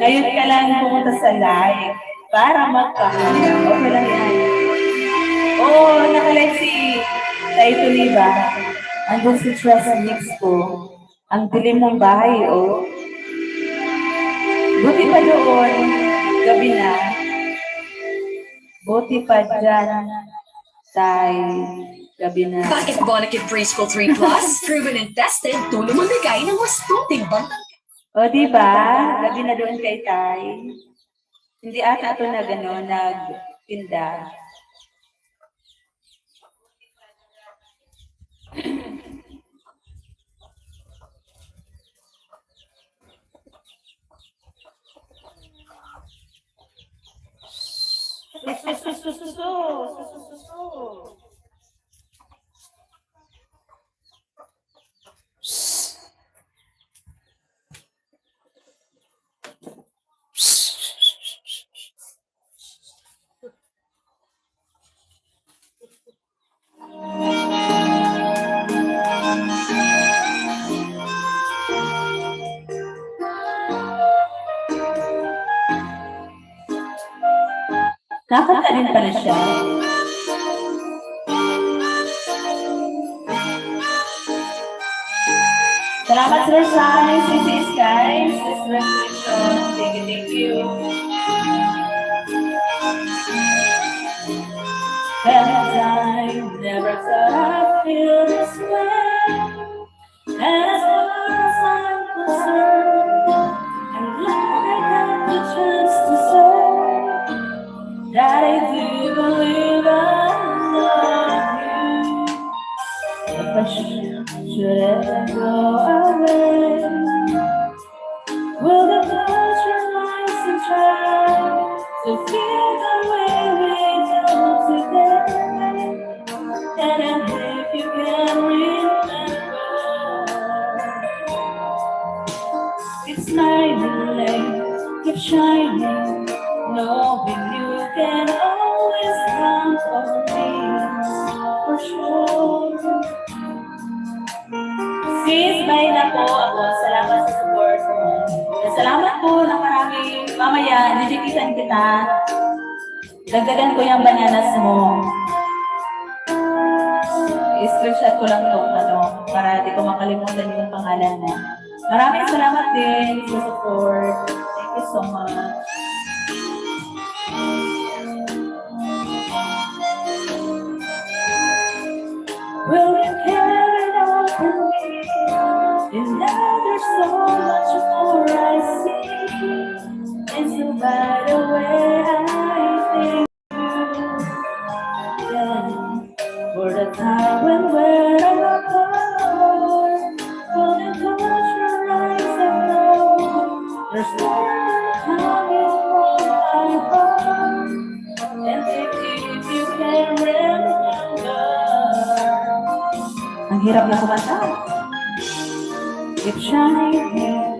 Ngayon ka lang pumunta sa live para magpahalaw. Okay lang yan. Oo, nakalive si Taito Liba. Andun si Tres Mix ko. Ang dilim ng bahay, oh. Buti pa doon, gabi na. Buti pa dyan, tay, gabi na. Bakit Bonakid Preschool 3 Plus? Proven and tested, tulong magbigay ng wastong timbang. O, di ba? Gabi na doon kay tay. Hindi ata ito na gano'n, nagtinda. Nakakanta rin pala siya. Salamat sir sa aming City Skies. This resolution. Thank you. And I never thought I'd feel this way. And as far as I'm concerned, I'm glad I got the chance to say that I do believe I love you. If I should ever go away, will you close your eyes and try to feel the way we do today? And if you can remember, it's night and late, keep shining, knowing you can always count on me, for sure. Sis, bye na po ako. Salamat sa support mo. Salamat po na marami. Mamaya, didikitan kita. Dagdagan ko yung bananas mo. I-screenshot ko lang itong para di ko makalimutan yung pangalan na. Maraming salamat din sa support. Thank you so much. Will you carry it all for me? And now there's so much more I see. And so by the way I think you, yeah, for the time when we're apart, will you close your eyes and know there's more coming from my heart? And if you can remember, ang hirap na kumanta. Keep shining here.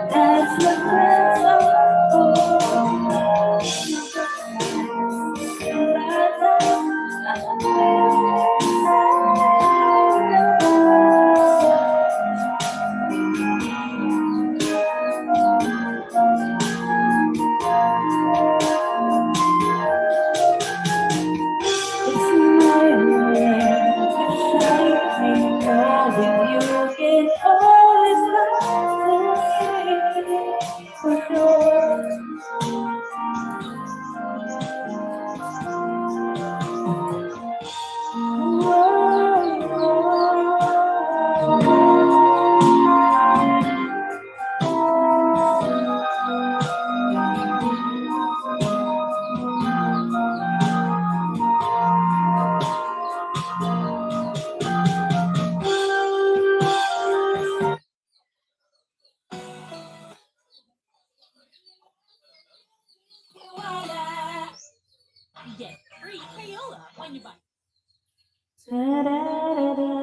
That's what friends are It's my way of shining, knowing you can always love me, for sure. Ta-da-da-da.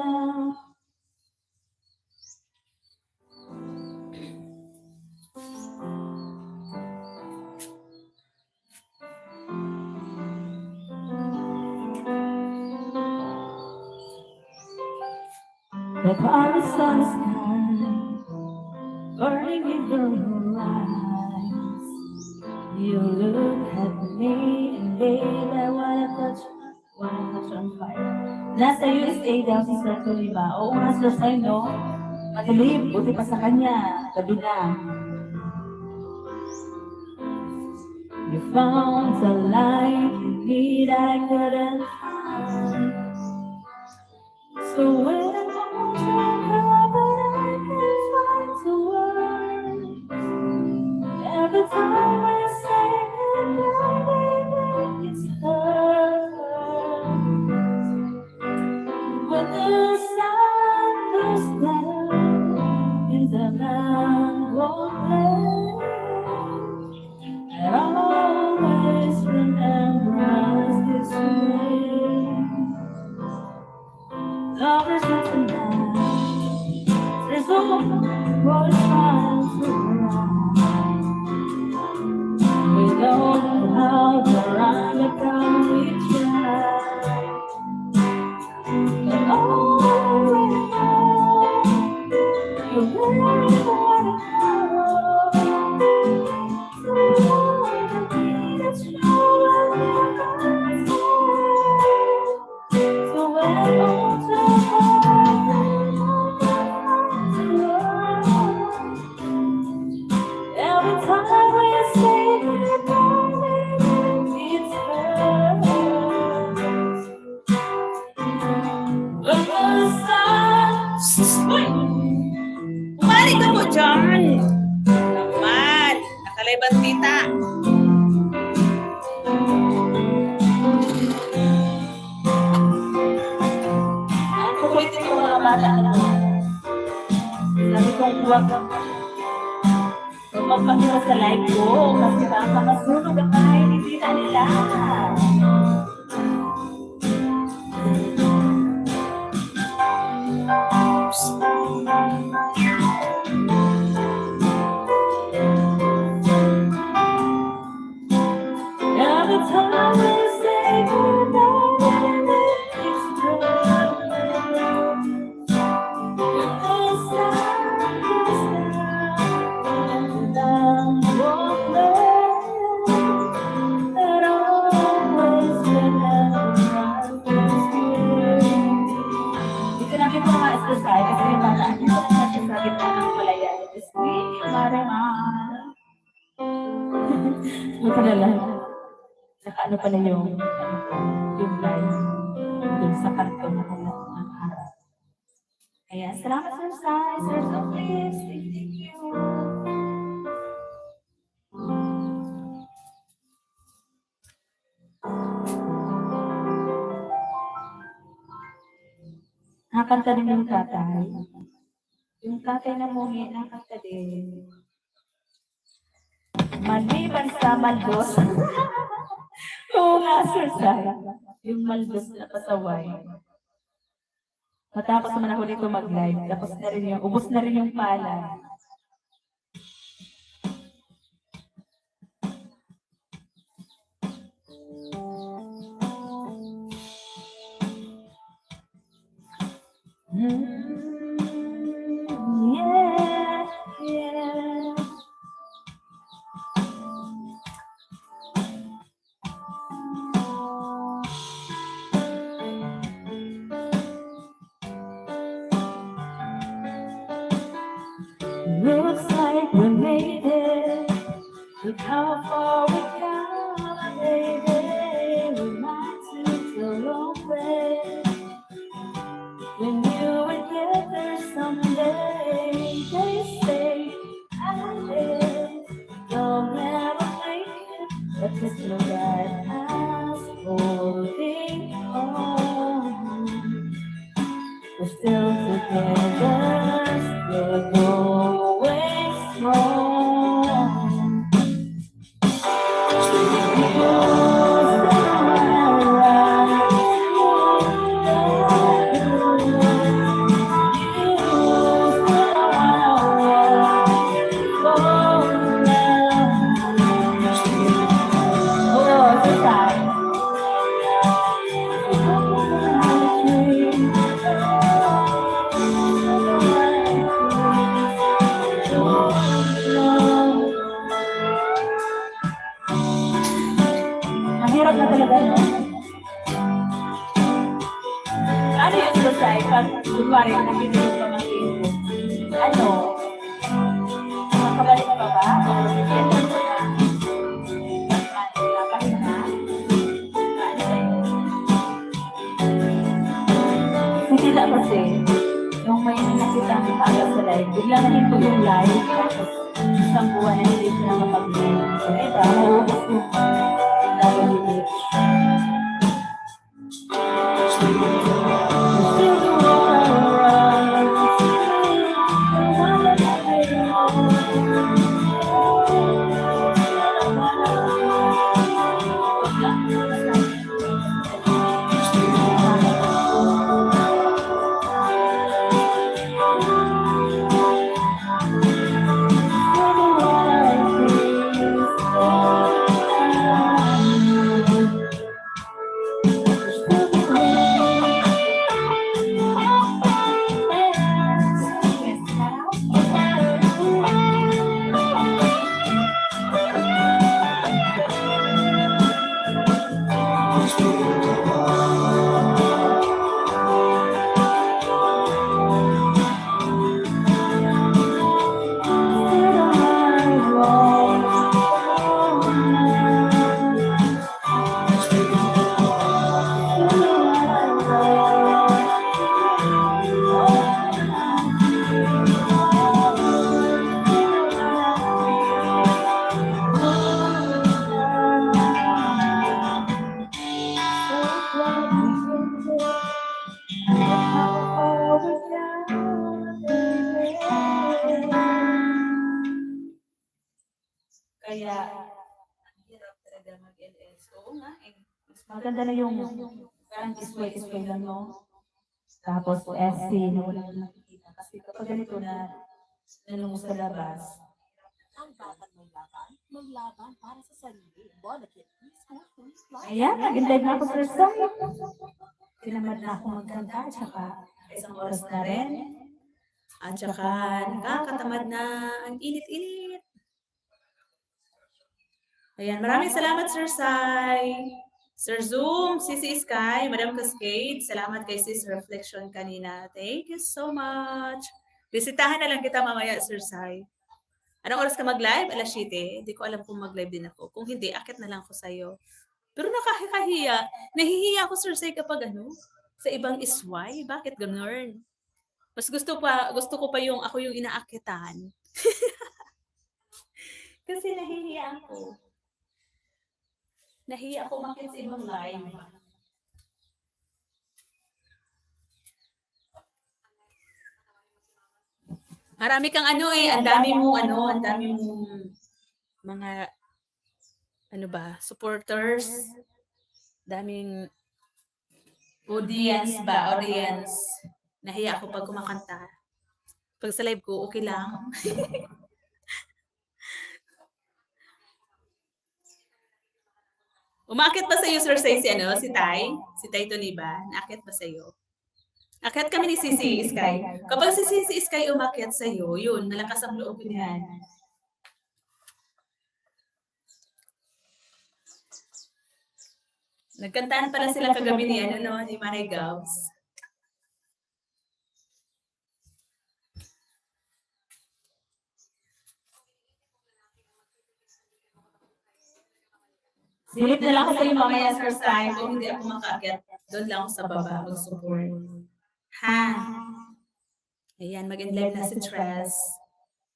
The horizon sky, burning in your eyes. You look at me and babe, I wanna touch on fire. Nasa USA daw si Sir Tuliba. Oo nga sir sa'yo, no? Madilim, buti pa sa kanya. Gabi na. You found the light you need, I couldn't find. So when I hold your hand, but I can't find the words. Every time I say goodbye, baby, it's hurt. When the sun goes down and the man won't play, I always remember us this way. Love is not enough. There's always trying to run. We don't know how to run the ground we try. But always know you're where you wanna go. Uy! Umali ka mo dyan! Naman! Nakalibat tita! Ang kukulitin ko mga bata na. Sabi kong huwag magpakita sa live ko kasi baka masunog ang bahay ni tita nila. Every time we say goodnight, it's true. When the sun goes down and the sun won't play, that always remember us this way. Dito namin po mga exercise kasi may bata dito na sa gitna ng palayan. Sweet Marimar. Ano ka na lang? Naka-ano pa na yung line dun sa kanto na ang harap. Kaya salamat sir Sai, Sir Sophie, thank you. Nakakanta din yung tatay. Yung tatay na muli, nakakanta din. Maliban sa maldos. Oo nga, Sir Sai. Yung maldos na pasaway. Matapos naman ako dito mag-live. Tapos na rin yung, ubos na rin yung pala. Yeah, yeah. Looks like we made it. Look how far we come, baby. We might take the long way. When you will get there someday, they say, I live. You'll never make it, but just look at us holding on. We're still together, still going strong. Oh, Mahirap na talaga, no? Ano yung Sosay? Pag kunwari, nabili yung pamangkin mo, ano? Makabalik pa ba? O yan lang mo na? Pahinga? Ano ba yun? Hindi na kasi, yung may nakita ang aga sa live, bigla na nito yung live, tapos isang buwan na hindi sila mapag-live. So, diba? Mauubos yung WH. Kaya, ang hirap talaga mag-LS. Oo nga eh. Maganda na yung parang display lang, no? Tapos SC na wala na nakikita. Kasi kapag ganito na nalungo sa labas, Ang batang may laban, maglaban para sa sarili. Bonakit, preschool, life. ayan, nag-live na ako sa site. Tinamad na ako magkanta, tsaka isang oras na rin. at saka nakakatamad na ang init-init. Ayan, maraming salamat Sir Sai. Sir Zoom, Sisi Sky, Madam Cascade, salamat kay Sis Reflection kanina. Thank you so much. Bisitahan na lang kita mamaya, Sir Sai. Anong oras ka mag-live? Alas 7. Hindi ko alam kung mag-live din ako. Kung hindi, akit na lang ako sa'yo. Pero nakakahiya. Nahihiya ako, Sir Sai, kapag sa ibang isway. Bakit ganun? Mas gusto ko pa yung ako yung inaakitan. Kasi nahihiya ako. Nahiya ako makit sa ibang live. Marami kang ang dami mong mga supporters, daming audience. Nahiya ako pag kumakanta. Pag sa live ko, okay lang. Umakit ba sa iyo, Sir Say, si Tay? Si Tay Toniba? Naakit ba sa iyo? Akit kami ni Sisi Sky. Kapag si Sisi Sky umakyat sa iyo, yun, malakas ang loob niyan. Nagkantaan pala sila kagabi ni ni Manay Gabs. Silip na lang ako sa iyo mamaya, Sir Sai. Kung hindi ako makaakyat, doon lang ako sa baba mag-support. Ha? Ayan, mag-live na si Tres.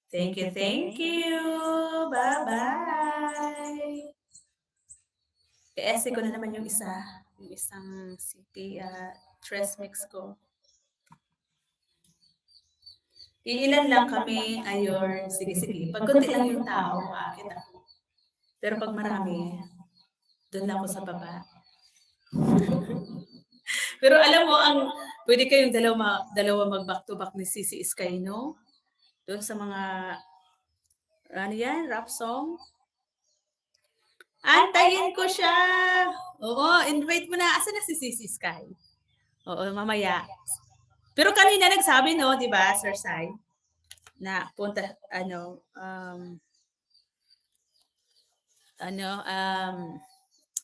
Thank you. Bye-bye. I-essay ko na naman yung isang CP Tres mix ko. Iilan lang kami, ayon. Sige. Pag kunti lang yung tao, aakit ako. Pero pag marami, doon lang ako sa baba. Pero alam mo, pwede kayong dalawa mag-back to back ni Sisi Sky, no? Doon sa mga, rap song. Antayin ko siya! Oo, invite mo na. Asa na si Sisi Sky? Oo, mamaya. Pero kanina nagsabi, no, di ba, Sir Sai? Na punta,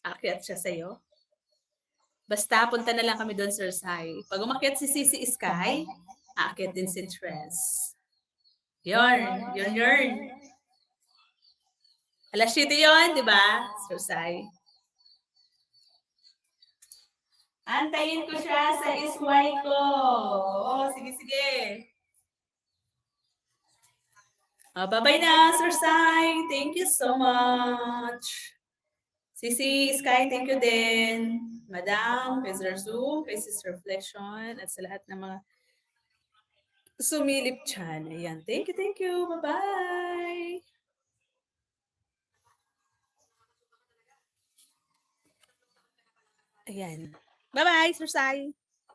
Aakyat siya sa'yo. Basta punta na lang kami doon, Sir Sai. Pag umakyat si Sisi Sky, aakyat din si Tres. Yun. Alas 7 yun, di ba, Sir Sai? Antayin ko siya sa isway ko. Oo, sige. Bye-bye na, Sir Sai. Thank you so much. Sisi, Sky, thank you din. Madam, kay Sir Zoom, kay Sister Reflection, at sa lahat ng mga sumilip dyan. Ayan, thank you. Bye-bye. Ayan. Bye-bye, Sir Sai.